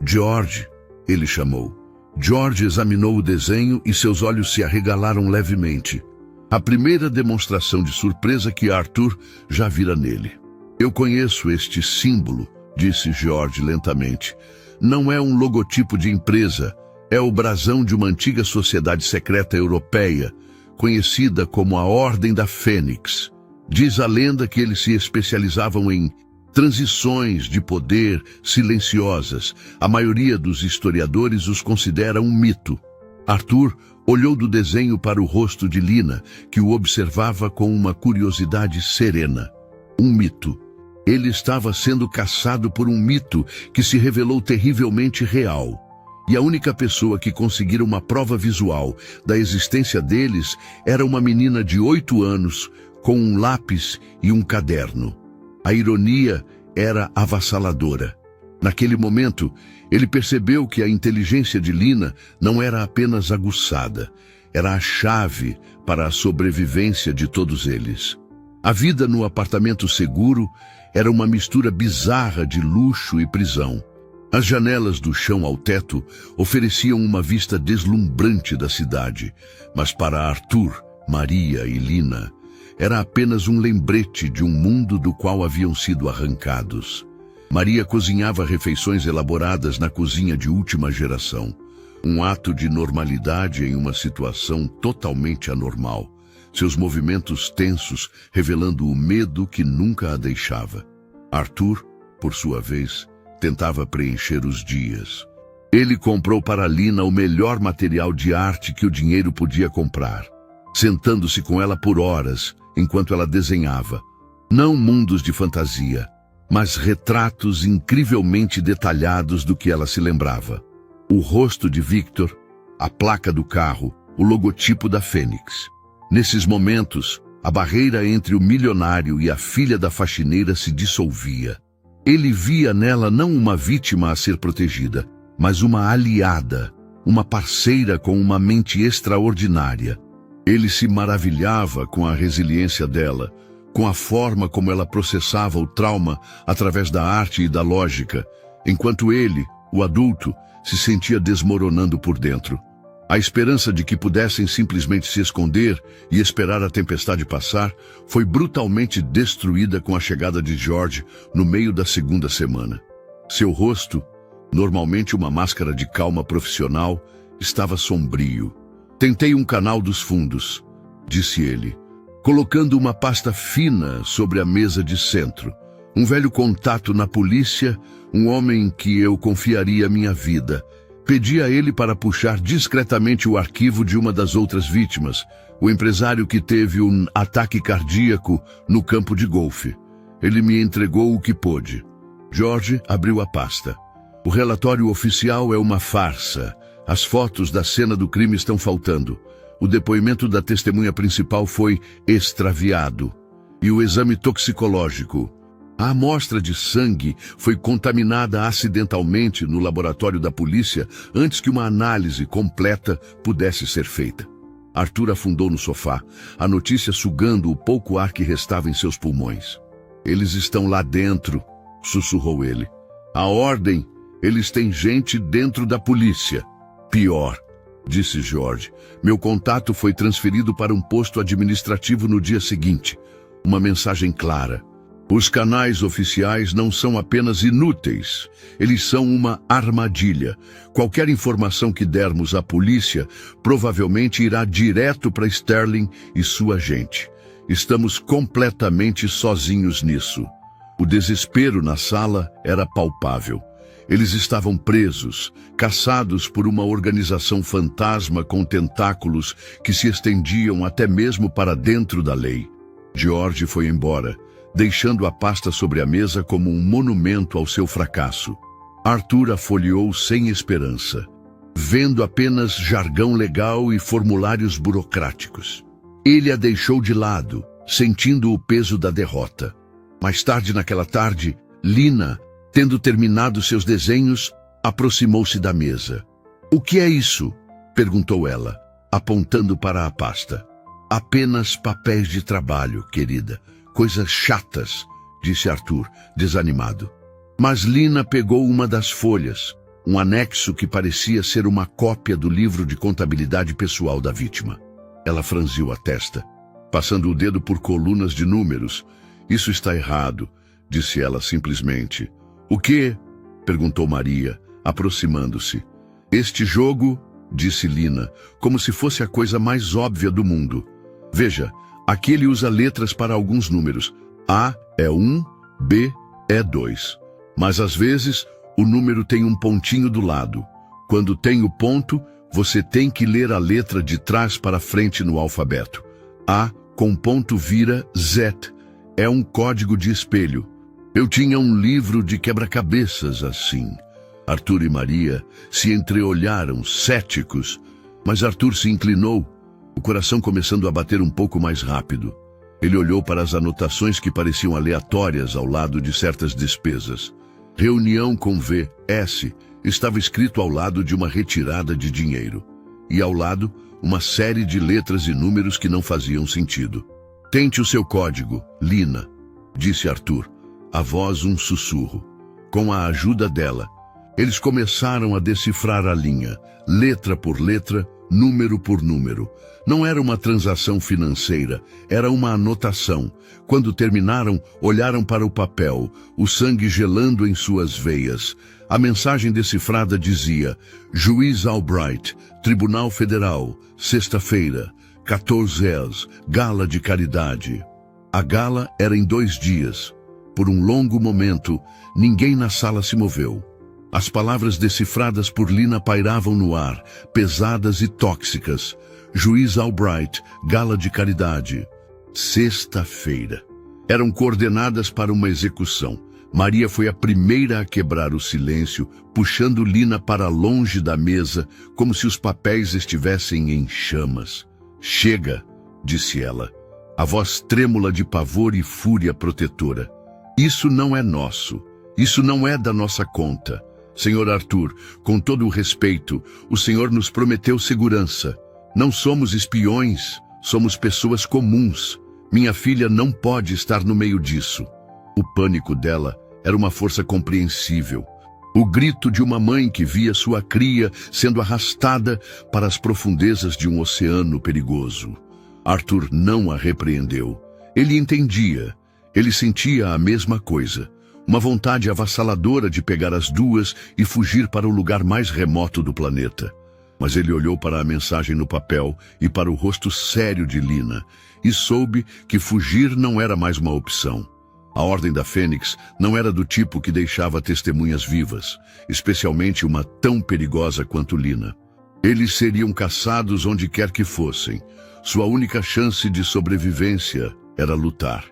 "George", ele chamou. George examinou o desenho e seus olhos se arregalaram levemente. A primeira demonstração de surpresa que Arthur já vira nele. "Eu conheço este símbolo", disse George lentamente. "Não é um logotipo de empresa. É o brasão de uma antiga sociedade secreta europeia, conhecida como a Ordem da Fênix. Diz a lenda que eles se especializavam em transições de poder silenciosas. A maioria dos historiadores os considera um mito." Arthur olhou do desenho para o rosto de Lina, que o observava com uma curiosidade serena. Um mito. Ele estava sendo caçado por um mito que se revelou terrivelmente real. E a única pessoa que conseguira uma prova visual da existência deles era uma menina de 8 anos, com um lápis e um caderno. A ironia era avassaladora. Naquele momento, ele percebeu que a inteligência de Lina não era apenas aguçada, era a chave para a sobrevivência de todos eles. A vida no apartamento seguro era uma mistura bizarra de luxo e prisão. As janelas do chão ao teto ofereciam uma vista deslumbrante da cidade, mas para Arthur, Maria e Lina, era apenas um lembrete de um mundo do qual haviam sido arrancados. Maria cozinhava refeições elaboradas na cozinha de última geração, um ato de normalidade em uma situação totalmente anormal, seus movimentos tensos revelando o medo que nunca a deixava. Arthur, por sua vez, tentava preencher os dias. Ele comprou para Lina o melhor material de arte que o dinheiro podia comprar, sentando-se com ela por horas enquanto ela desenhava. Não mundos de fantasia, mas retratos incrivelmente detalhados do que ela se lembrava. O rosto de Victor, a placa do carro, o logotipo da Fênix. Nesses momentos, a barreira entre o milionário e a filha da faxineira se dissolvia. Ele via nela não uma vítima a ser protegida, mas uma aliada, uma parceira com uma mente extraordinária. Ele se maravilhava com a resiliência dela, com a forma como ela processava o trauma através da arte e da lógica, enquanto ele, o adulto, se sentia desmoronando por dentro. A esperança de que pudessem simplesmente se esconder e esperar a tempestade passar foi brutalmente destruída com a chegada de George no meio da segunda semana. Seu rosto, normalmente uma máscara de calma profissional, estava sombrio. "Tentei um canal dos fundos", disse ele, colocando uma pasta fina sobre a mesa de centro. Um velho contato na polícia, um homem em que eu confiaria minha vida. Pedi a ele para puxar discretamente o arquivo de uma das outras vítimas, o empresário que teve um ataque cardíaco no campo de golfe. Ele me entregou o que pôde. George abriu a pasta. O relatório oficial é uma farsa. As fotos da cena do crime estão faltando. O depoimento da testemunha principal foi extraviado. E o exame toxicológico. A amostra de sangue foi contaminada acidentalmente no laboratório da polícia antes que uma análise completa pudesse ser feita. Arthur afundou no sofá, a notícia sugando o pouco ar que restava em seus pulmões. Eles estão lá dentro, sussurrou ele. A ordem, eles têm gente dentro da polícia. Pior, disse George. Meu contato foi transferido para um posto administrativo no dia seguinte. Uma mensagem clara. Os canais oficiais não são apenas inúteis, eles são uma armadilha. Qualquer informação que dermos à polícia provavelmente irá direto para Sterling e sua gente. Estamos completamente sozinhos nisso. O desespero na sala era palpável. Eles estavam presos, caçados por uma organização fantasma com tentáculos que se estendiam até mesmo para dentro da lei. George foi embora, deixando a pasta sobre a mesa como um monumento ao seu fracasso. Arthur a folheou sem esperança, vendo apenas jargão legal e formulários burocráticos. Ele a deixou de lado, sentindo o peso da derrota. Mais tarde naquela tarde, Lina, tendo terminado seus desenhos, aproximou-se da mesa. "O que é isso?" perguntou ela, apontando para a pasta. "Apenas papéis de trabalho, querida. Coisas chatas", disse Arthur, desanimado. Mas Lina pegou uma das folhas, um anexo que parecia ser uma cópia do livro de contabilidade pessoal da vítima. Ela franziu a testa, passando o dedo por colunas de números. "Isso está errado", disse ela simplesmente. "O quê?" perguntou Maria, aproximando-se. "Este jogo", disse Lina, como se fosse a coisa mais óbvia do mundo. "Veja, aqui ele usa letras para alguns números. A é 1, B é 2. Mas às vezes o número tem um pontinho do lado. Quando tem o ponto, você tem que ler a letra de trás para frente no alfabeto. A com ponto vira Z. É um código de espelho. Eu tinha um livro de quebra-cabeças assim." Arthur e Maria se entreolharam, céticos, mas Arthur se inclinou, o coração começando a bater um pouco mais rápido. Ele olhou para as anotações que pareciam aleatórias ao lado de certas despesas. Reunião com VS estava escrito ao lado de uma retirada de dinheiro. E ao lado, uma série de letras e números que não faziam sentido. "Tente o seu código, Lina", disse Arthur, a voz um sussurro. Com a ajuda dela, eles começaram a decifrar a linha, letra por letra, número por número. Não era uma transação financeira, era uma anotação. Quando terminaram, olharam para o papel, o sangue gelando em suas veias. A mensagem decifrada dizia: "Juiz Albright, Tribunal Federal, sexta-feira, 14 horas, gala de caridade." A gala era em 2 dias. Por um longo momento, ninguém na sala se moveu. As palavras decifradas por Lina pairavam no ar, pesadas e tóxicas. Juiz Albright, gala de caridade. Sexta-feira. Eram coordenadas para uma execução. Maria foi a primeira a quebrar o silêncio, puxando Lina para longe da mesa, como se os papéis estivessem em chamas. "Chega", disse ela, a voz trêmula de pavor e fúria protetora. "Isso não é nosso. Isso não é da nossa conta. Senhor Arthur, com todo o respeito, o senhor nos prometeu segurança. Não somos espiões, somos pessoas comuns. Minha filha não pode estar no meio disso." O pânico dela era uma força compreensível. O grito de uma mãe que via sua cria sendo arrastada para as profundezas de um oceano perigoso. Arthur não a repreendeu. Ele entendia. Ele sentia a mesma coisa. Uma vontade avassaladora de pegar as duas e fugir para o lugar mais remoto do planeta. Mas ele olhou para a mensagem no papel e para o rosto sério de Lina, e soube que fugir não era mais uma opção. A Ordem da Fênix não era do tipo que deixava testemunhas vivas, especialmente uma tão perigosa quanto Lina. Eles seriam caçados onde quer que fossem. Sua única chance de sobrevivência era lutar.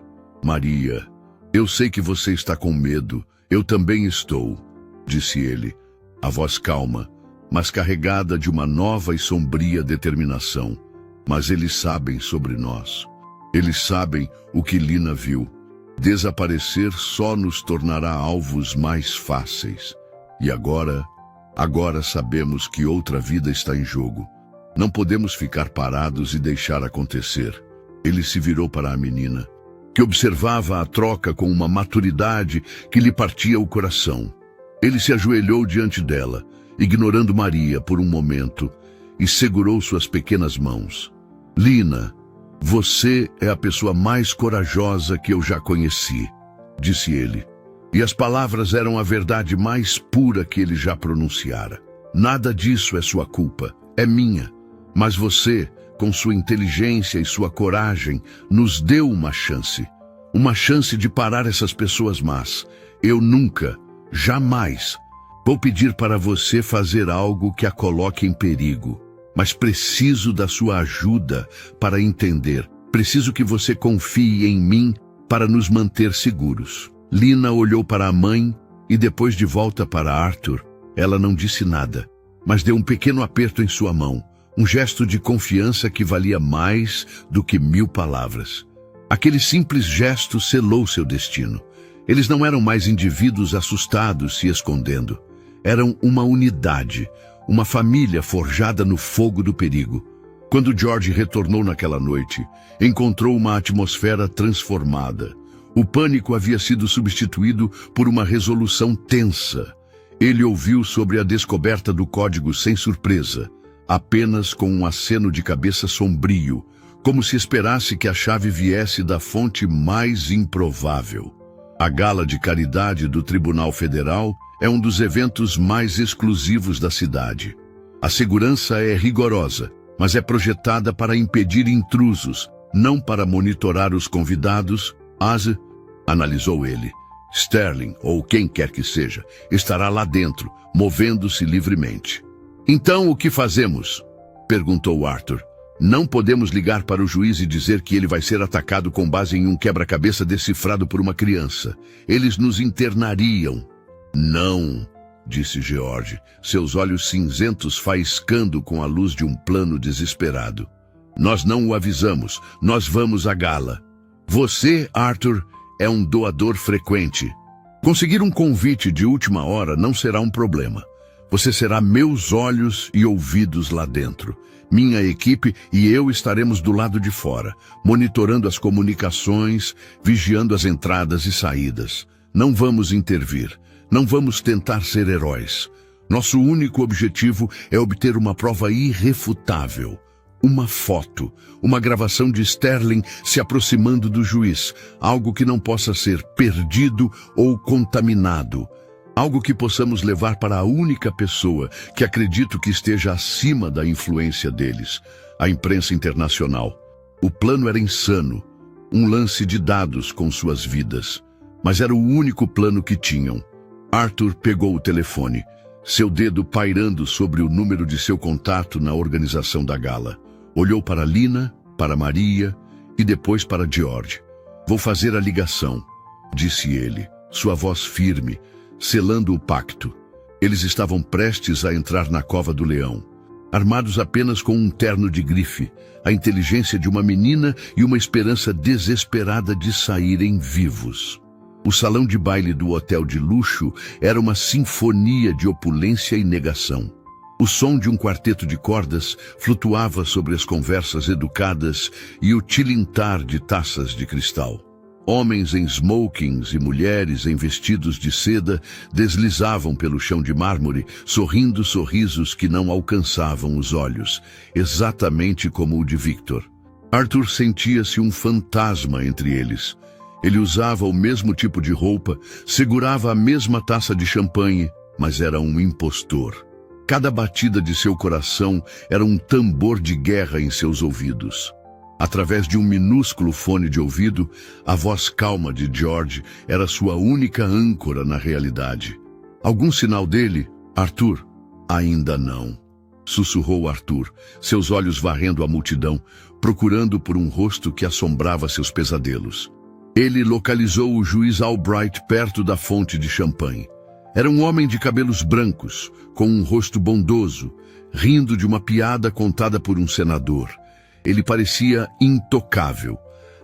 Maria, eu sei que você está com medo. Eu também estou, disse ele, a voz calma, mas carregada de uma nova e sombria determinação. Mas eles sabem sobre nós. Eles sabem o que Lina viu. Desaparecer só nos tornará alvos mais fáceis. E agora sabemos que outra vida está em jogo. Não podemos ficar parados e deixar acontecer. Ele se virou para a menina, que observava a troca com uma maturidade que lhe partia o coração. Ele se ajoelhou diante dela, ignorando Maria por um momento, e segurou suas pequenas mãos. Lina, você é a pessoa mais corajosa que eu já conheci, disse ele. E as palavras eram a verdade mais pura que ele já pronunciara. Nada disso é sua culpa, é minha. Mas você, com sua inteligência e sua coragem, nos deu uma chance. Uma chance de parar essas pessoas más. Eu nunca, jamais, vou pedir para você fazer algo que a coloque em perigo. Mas preciso da sua ajuda para entender. Preciso que você confie em mim para nos manter seguros. Lina olhou para a mãe e depois de volta para Arthur. Ela não disse nada, mas deu um pequeno aperto em sua mão. Um gesto de confiança que valia mais do que 1000 palavras. Aquele simples gesto selou seu destino. Eles não eram mais indivíduos assustados se escondendo. Eram uma unidade, uma família forjada no fogo do perigo. Quando George retornou naquela noite, encontrou uma atmosfera transformada. O pânico havia sido substituído por uma resolução tensa. Ele ouviu sobre a descoberta do código sem surpresa, apenas com um aceno de cabeça sombrio, como se esperasse que a chave viesse da fonte mais improvável. A gala de caridade do Tribunal Federal é um dos eventos mais exclusivos da cidade. A segurança é rigorosa, mas é projetada para impedir intrusos, não para monitorar os convidados. Analisou ele. Sterling, ou quem quer que seja, estará lá dentro, movendo-se livremente. Então o que fazemos? Perguntou Arthur. Não podemos ligar para o juiz e dizer que ele vai ser atacado com base em um quebra-cabeça decifrado por uma criança. Eles nos internariam. Não, disse George, seus olhos cinzentos faiscando com a luz de um plano desesperado. Nós não o avisamos, nós vamos à gala. Você, Arthur, é um doador frequente. Conseguir um convite de última hora não será um problema. Você será meus olhos e ouvidos lá dentro. Minha equipe e eu estaremos do lado de fora, monitorando as comunicações, vigiando as entradas e saídas. Não vamos intervir. Não vamos tentar ser heróis. Nosso único objetivo é obter uma prova irrefutável. Uma foto, uma gravação de Sterling se aproximando do juiz. Algo que não possa ser perdido ou contaminado. Algo que possamos levar para a única pessoa que acredito que esteja acima da influência deles. A imprensa internacional. O plano era insano. Um lance de dados com suas vidas. Mas era o único plano que tinham. Arthur pegou o telefone, seu dedo pairando sobre o número de seu contato na organização da gala. Olhou para Lina, para Maria e depois para George. Vou fazer a ligação, disse ele, sua voz firme, selando o pacto. Eles estavam prestes a entrar na cova do leão, armados apenas com um terno de grife, a inteligência de uma menina e uma esperança desesperada de saírem vivos. O salão de baile do hotel de luxo era uma sinfonia de opulência e negação. O som de um quarteto de cordas flutuava sobre as conversas educadas e o tilintar de taças de cristal. Homens em smokings e mulheres em vestidos de seda deslizavam pelo chão de mármore, sorrindo sorrisos que não alcançavam os olhos, exatamente como o de Victor. Arthur sentia-se um fantasma entre eles. Ele usava o mesmo tipo de roupa, segurava a mesma taça de champanhe, mas era um impostor. Cada batida de seu coração era um tambor de guerra em seus ouvidos. Através de um minúsculo fone de ouvido, a voz calma de George era sua única âncora na realidade. Algum sinal dele? Arthur? Ainda não. Sussurrou Arthur, seus olhos varrendo a multidão, procurando por um rosto que assombrava seus pesadelos. Ele localizou o juiz Albright perto da fonte de champanhe. Era um homem de cabelos brancos, com um rosto bondoso, rindo de uma piada contada por um senador. Ele parecia intocável,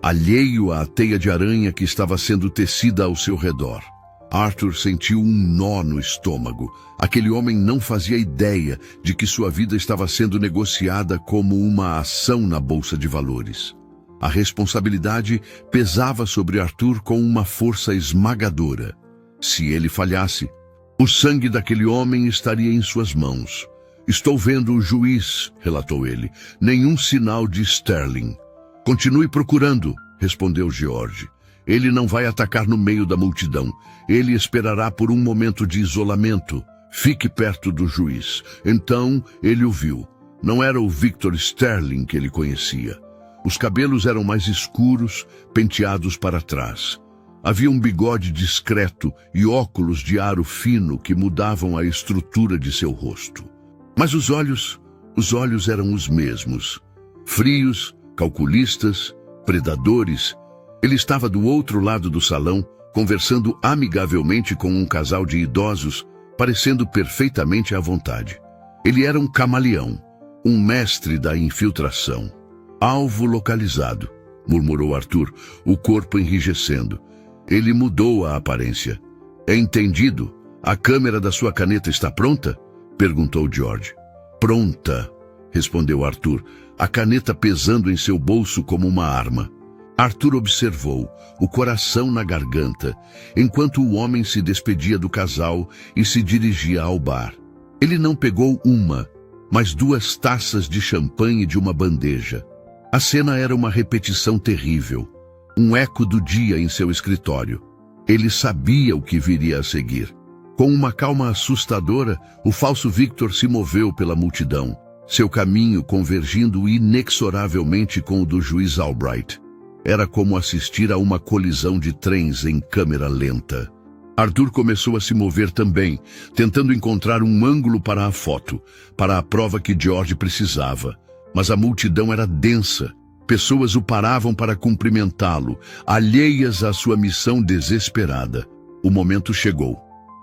alheio à teia de aranha que estava sendo tecida ao seu redor. Arthur sentiu um nó no estômago. Aquele homem não fazia ideia de que sua vida estava sendo negociada como uma ação na Bolsa de Valores. A responsabilidade pesava sobre Arthur com uma força esmagadora. Se ele falhasse, o sangue daquele homem estaria em suas mãos. Estou vendo o juiz, relatou ele. Nenhum sinal de Sterling. Continue procurando, respondeu George. Ele não vai atacar no meio da multidão. Ele esperará por um momento de isolamento. Fique perto do juiz. Então ele o viu. Não era o Victor Sterling que ele conhecia. Os cabelos eram mais escuros, penteados para trás. Havia um bigode discreto e óculos de aro fino que mudavam a estrutura de seu rosto. Mas os olhos eram os mesmos. Frios, calculistas, predadores. Ele estava do outro lado do salão, conversando amigavelmente com um casal de idosos, parecendo perfeitamente à vontade. Ele era um camaleão, um mestre da infiltração. Alvo localizado, murmurou Arthur, o corpo enrijecendo. Ele mudou a aparência. É entendido? A câmera da sua caneta está pronta? Perguntou George. Pronta, respondeu Arthur, a caneta pesando em seu bolso como uma arma. Arthur observou, o coração na garganta, enquanto o homem se despedia do casal e se dirigia ao bar. Ele não pegou uma, mas 2 taças de champanhe de uma bandeja. A cena era uma repetição terrível, um eco do dia em seu escritório. Ele sabia o que viria a seguir. Com uma calma assustadora, o falso Victor se moveu pela multidão, seu caminho convergindo inexoravelmente com o do juiz Albright. Era como assistir a uma colisão de trens em câmera lenta. Arthur começou a se mover também, tentando encontrar um ângulo para a foto, para a prova que George precisava. Mas a multidão era densa. Pessoas o paravam para cumprimentá-lo, alheias à sua missão desesperada. O momento chegou.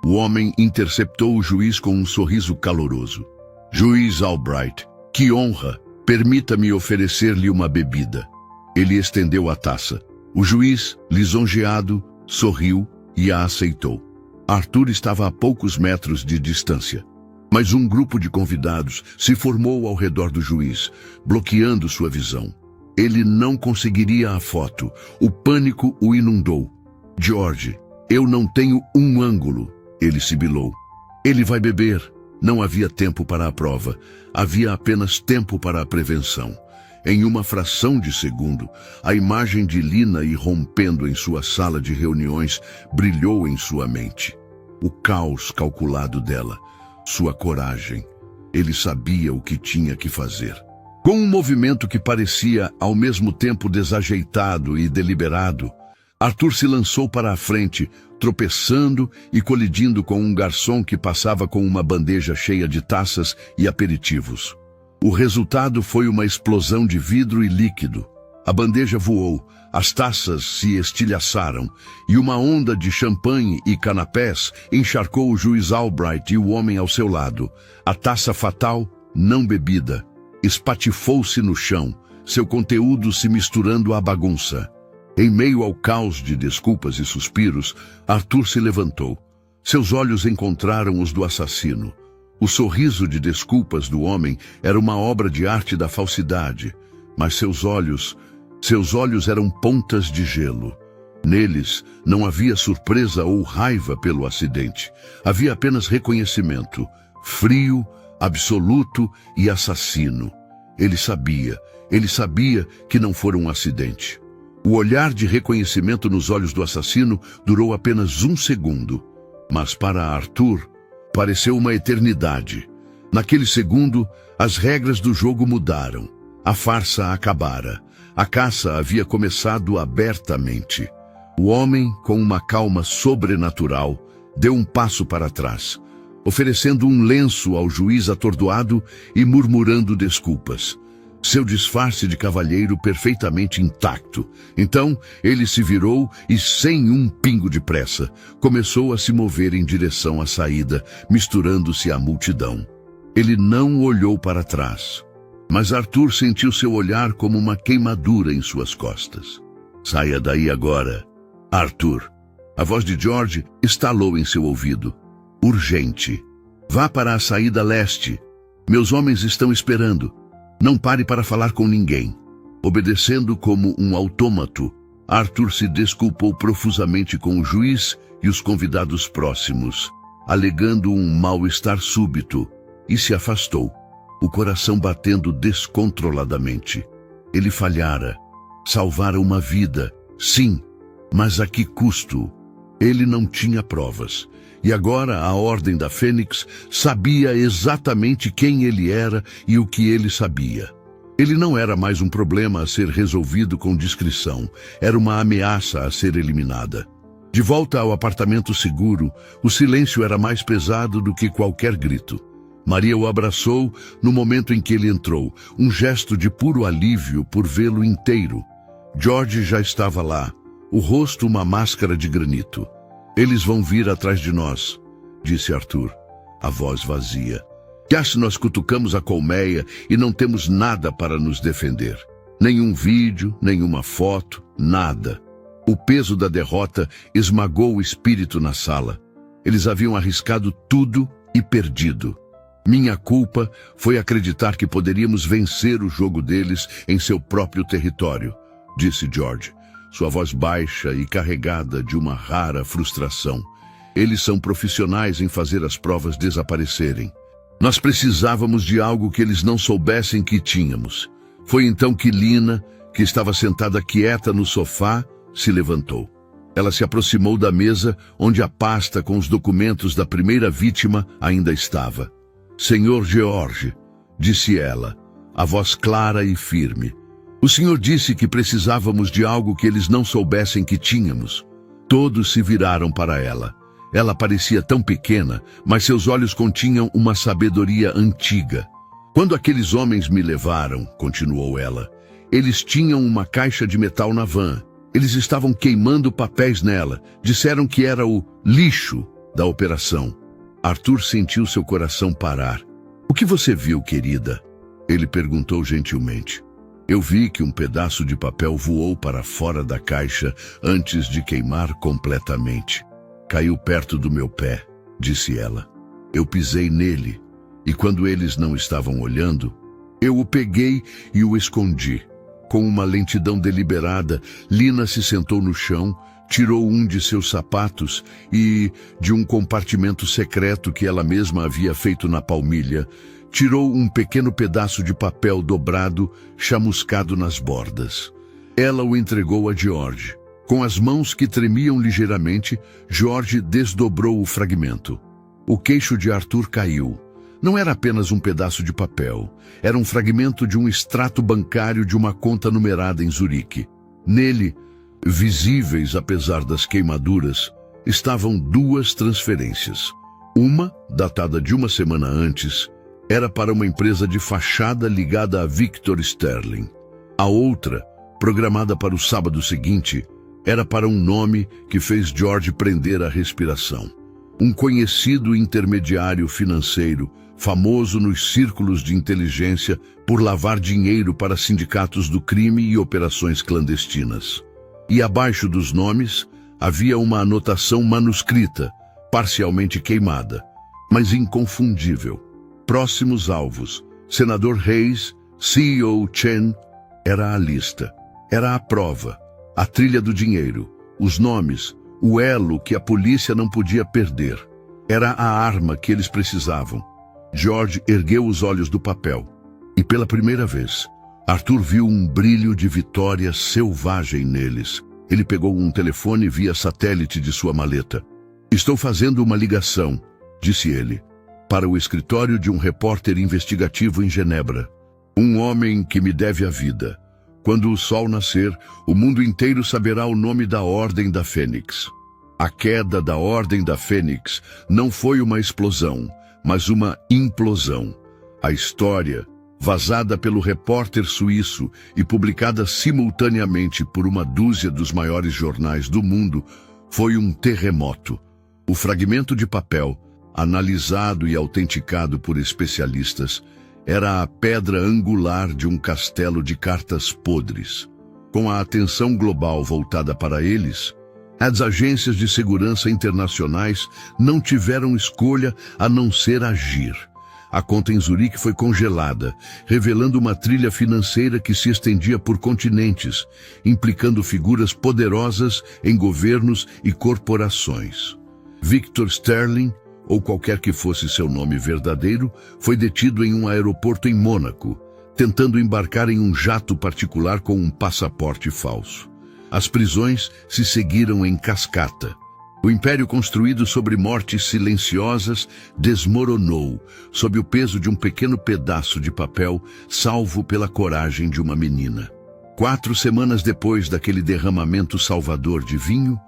O homem interceptou o juiz com um sorriso caloroso. Juiz Albright, que honra! Permita-me oferecer-lhe uma bebida. Ele estendeu a taça. O juiz, lisonjeado, sorriu e a aceitou. Arthur estava a poucos metros de distância. Mas um grupo de convidados se formou ao redor do juiz, bloqueando sua visão. Ele não conseguiria a foto. O pânico o inundou. George, eu não tenho um ângulo, ele sibilou. Ele vai beber. Não havia tempo para a prova. Havia apenas tempo para a prevenção. Em uma fração de segundo, a imagem de Lina irrompendo em sua sala de reuniões brilhou em sua mente. O caos calculado dela, sua coragem. Ele sabia o que tinha que fazer. Com um movimento que parecia ao mesmo tempo desajeitado e deliberado, Arthur se lançou para a frente, tropeçando e colidindo com um garçom que passava com uma bandeja cheia de taças e aperitivos. O resultado foi uma explosão de vidro e líquido. A bandeja voou, as taças se estilhaçaram, e uma onda de champanhe e canapés encharcou o juiz Albright e o homem ao seu lado. A taça fatal, não bebida, espatifou-se no chão, seu conteúdo se misturando à bagunça. Em meio ao caos de desculpas e suspiros, Arthur se levantou. Seus olhos encontraram os do assassino. O sorriso de desculpas do homem era uma obra de arte da falsidade, mas seus olhos eram pontas de gelo. Neles não havia surpresa ou raiva pelo acidente. Havia apenas reconhecimento, frio, absoluto e assassino. Ele sabia que não fora um acidente. O olhar de reconhecimento nos olhos do assassino durou apenas 1 segundo, mas para Arthur pareceu uma eternidade. Naquele segundo, as regras do jogo mudaram. A farsa acabara. A caça havia começado abertamente. O homem, com uma calma sobrenatural, deu um passo para trás, oferecendo um lenço ao juiz atordoado e murmurando desculpas. Seu disfarce de cavalheiro perfeitamente intacto. Então, ele se virou e, sem um pingo de pressa, começou a se mover em direção à saída, misturando-se à multidão. Ele não olhou para trás, mas Arthur sentiu seu olhar como uma queimadura em suas costas. Saia daí agora, Arthur. A voz de George estalou em seu ouvido. Urgente. Vá para a saída leste. Meus homens estão esperando. Não pare para falar com ninguém. Obedecendo como um autômato, Arthur se desculpou profusamente com o juiz e os convidados próximos, alegando um mal-estar súbito, e se afastou, o coração batendo descontroladamente. Ele falhara. Salvara uma vida, sim, mas a que custo? Ele não tinha provas. E agora a Ordem da Fênix sabia exatamente quem ele era e o que ele sabia. Ele não era mais um problema a ser resolvido com discrição. Era uma ameaça a ser eliminada. De volta ao apartamento seguro, o silêncio era mais pesado do que qualquer grito. Maria o abraçou no momento em que ele entrou, um gesto de puro alívio por vê-lo inteiro. George já estava lá, o rosto uma máscara de granito. Eles vão vir atrás de nós, disse Arthur, a voz vazia. Já se nós cutucamos a colmeia e não temos nada para nos defender. Nenhum vídeo, nenhuma foto, nada. O peso da derrota esmagou o espírito na sala. Eles haviam arriscado tudo e perdido. Minha culpa foi acreditar que poderíamos vencer o jogo deles em seu próprio território, disse George, sua voz baixa e carregada de uma rara frustração. Eles são profissionais em fazer as provas desaparecerem. Nós precisávamos de algo que eles não soubessem que tínhamos. Foi então que Lina, que estava sentada quieta no sofá, se levantou. Ela se aproximou da mesa onde a pasta com os documentos da primeira vítima ainda estava. Senhor George, disse ela, a voz clara e firme. O senhor disse que precisávamos de algo que eles não soubessem que tínhamos. Todos se viraram para ela. Ela parecia tão pequena, mas seus olhos continham uma sabedoria antiga. Quando aqueles homens me levaram, continuou ela, eles tinham uma caixa de metal na van. Eles estavam queimando papéis nela. Disseram que era o lixo da operação. Arthur sentiu seu coração parar. O que você viu, querida? Ele perguntou gentilmente. Eu vi que um pedaço de papel voou para fora da caixa antes de queimar completamente. Caiu perto do meu pé, disse ela. Eu pisei nele, e quando eles não estavam olhando, eu o peguei e o escondi. Com uma lentidão deliberada, Lina se sentou no chão, tirou um de seus sapatos e, de um compartimento secreto que ela mesma havia feito na palmilha, tirou um pequeno pedaço de papel dobrado, chamuscado nas bordas. Ela o entregou a George. Com as mãos que tremiam ligeiramente, George desdobrou o fragmento. O queixo de Arthur caiu. Não era apenas um pedaço de papel. Era um fragmento de um extrato bancário de uma conta numerada em Zurique. Nele, visíveis apesar das queimaduras, estavam duas transferências. Uma, datada de uma semana antes, era para uma empresa de fachada ligada a Victor Sterling. A outra, programada para o sábado seguinte, era para um nome que fez George prender a respiração. Um conhecido intermediário financeiro, famoso nos círculos de inteligência por lavar dinheiro para sindicatos do crime e operações clandestinas. E abaixo dos nomes havia uma anotação manuscrita, parcialmente queimada, mas inconfundível. Próximos alvos, Senador Hayes, CEO Chen, era a lista. Era a prova, a trilha do dinheiro, os nomes, o elo que a polícia não podia perder. Era a arma que eles precisavam. George ergueu os olhos do papel. E pela primeira vez, Arthur viu um brilho de vitória selvagem neles. Ele pegou um telefone via satélite de sua maleta. Estou fazendo uma ligação, disse ele. para o escritório de um repórter investigativo em Genebra. Um homem que me deve a vida. Quando o sol nascer, o mundo inteiro saberá o nome da Ordem da Fênix. A queda da Ordem da Fênix não foi uma explosão, mas uma implosão. A história, vazada pelo repórter suíço e publicada simultaneamente por uma dúzia dos maiores jornais do mundo, foi um terremoto. O fragmento de papel, analisado e autenticado por especialistas, era a pedra angular de um castelo de cartas podres. Com a atenção global voltada para eles, as agências de segurança internacionais não tiveram escolha a não ser agir. A conta em Zurique foi congelada, revelando uma trilha financeira que se estendia por continentes, implicando figuras poderosas em governos e corporações. Victor Sterling, ou qualquer que fosse seu nome verdadeiro, foi detido em um aeroporto em Mônaco, tentando embarcar em um jato particular com um passaporte falso. As prisões se seguiram em cascata. O império construído sobre mortes silenciosas desmoronou sob o peso de um pequeno pedaço de papel salvo pela coragem de uma menina. 4 semanas depois daquele derramamento salvador de vinho,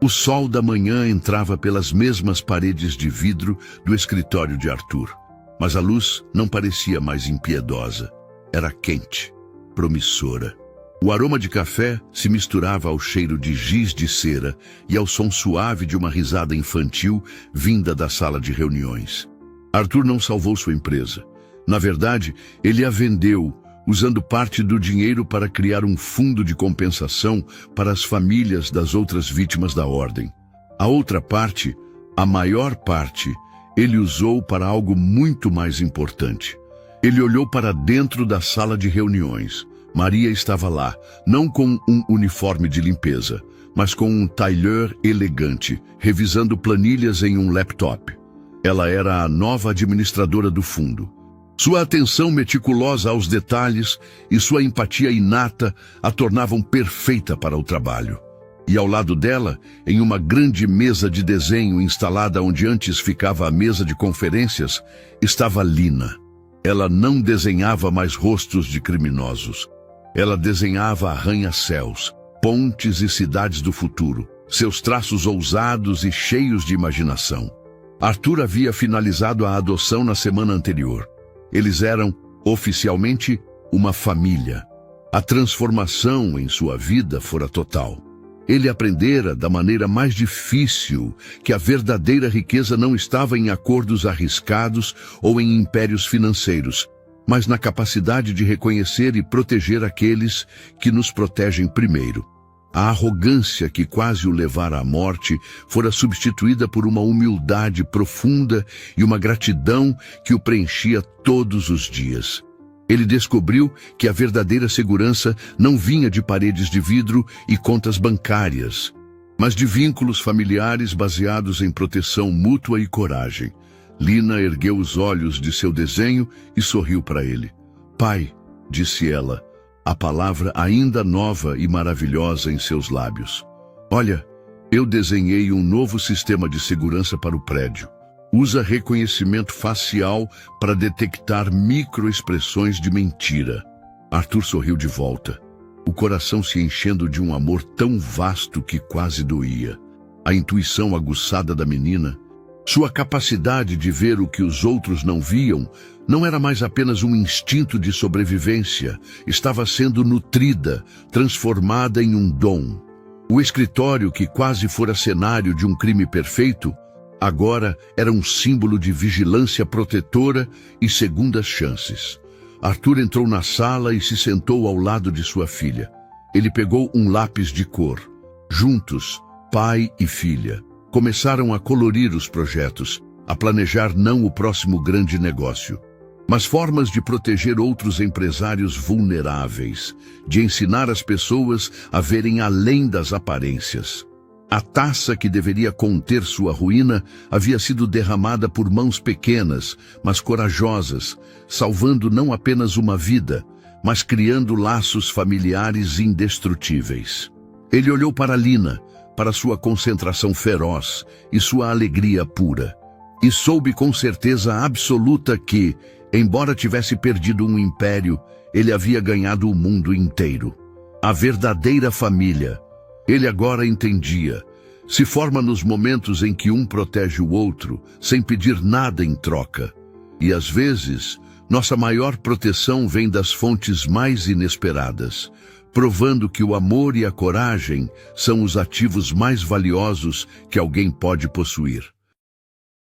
o sol da manhã entrava pelas mesmas paredes de vidro do escritório de Arthur. Mas a luz não parecia mais impiedosa. Era quente, promissora. O aroma de café se misturava ao cheiro de giz de cera e ao som suave de uma risada infantil vinda da sala de reuniões. Arthur não salvou sua empresa. Na verdade, ele a vendeu, usando parte do dinheiro para criar um fundo de compensação para as famílias das outras vítimas da ordem. A outra parte, a maior parte, ele usou para algo muito mais importante. Ele olhou para dentro da sala de reuniões. Maria estava lá, não com um uniforme de limpeza, mas com um tailleur elegante, revisando planilhas em um laptop. Ela era a nova administradora do fundo. Sua atenção meticulosa aos detalhes e sua empatia inata a tornavam perfeita para o trabalho. E ao lado dela, em uma grande mesa de desenho instalada onde antes ficava a mesa de conferências, estava Lina. Ela não desenhava mais rostos de criminosos. Ela desenhava arranha-céus, pontes e cidades do futuro, seus traços ousados e cheios de imaginação. Arthur havia finalizado a adoção na semana anterior. Eles eram, oficialmente, uma família. A transformação em sua vida fora total. Ele aprendera da maneira mais difícil que a verdadeira riqueza não estava em acordos arriscados ou em impérios financeiros, mas na capacidade de reconhecer e proteger aqueles que nos protegem primeiro. A arrogância que quase o levara à morte fora substituída por uma humildade profunda e uma gratidão que o preenchia todos os dias. Ele descobriu que a verdadeira segurança não vinha de paredes de vidro e contas bancárias, mas de vínculos familiares baseados em proteção mútua e coragem. Lina ergueu os olhos de seu desenho e sorriu para ele. "Pai", disse ela, a palavra ainda nova e maravilhosa em seus lábios. "Olha, eu desenhei um novo sistema de segurança para o prédio. Usa reconhecimento facial para detectar microexpressões de mentira." Arthur sorriu de volta, o coração se enchendo de um amor tão vasto que quase doía. A intuição aguçada da menina, sua capacidade de ver o que os outros não viam, não era mais apenas um instinto de sobrevivência, estava sendo nutrida, transformada em um dom. O escritório, que quase fora cenário de um crime perfeito, agora era um símbolo de vigilância protetora e segundas chances. Arthur entrou na sala e se sentou ao lado de sua filha. Ele pegou um lápis de cor. Juntos, pai e filha, começaram a colorir os projetos, a planejar não o próximo grande negócio, mas formas de proteger outros empresários vulneráveis, de ensinar as pessoas a verem além das aparências. A taça que deveria conter sua ruína havia sido derramada por mãos pequenas, mas corajosas, salvando não apenas uma vida, mas criando laços familiares indestrutíveis. Ele olhou para Lina, para sua concentração feroz e sua alegria pura. E soube com certeza absoluta que, embora tivesse perdido um império, ele havia ganhado o mundo inteiro. A verdadeira família, ele agora entendia, se forma nos momentos em que um protege o outro, sem pedir nada em troca. E às vezes, nossa maior proteção vem das fontes mais inesperadas, provando que o amor e a coragem são os ativos mais valiosos que alguém pode possuir.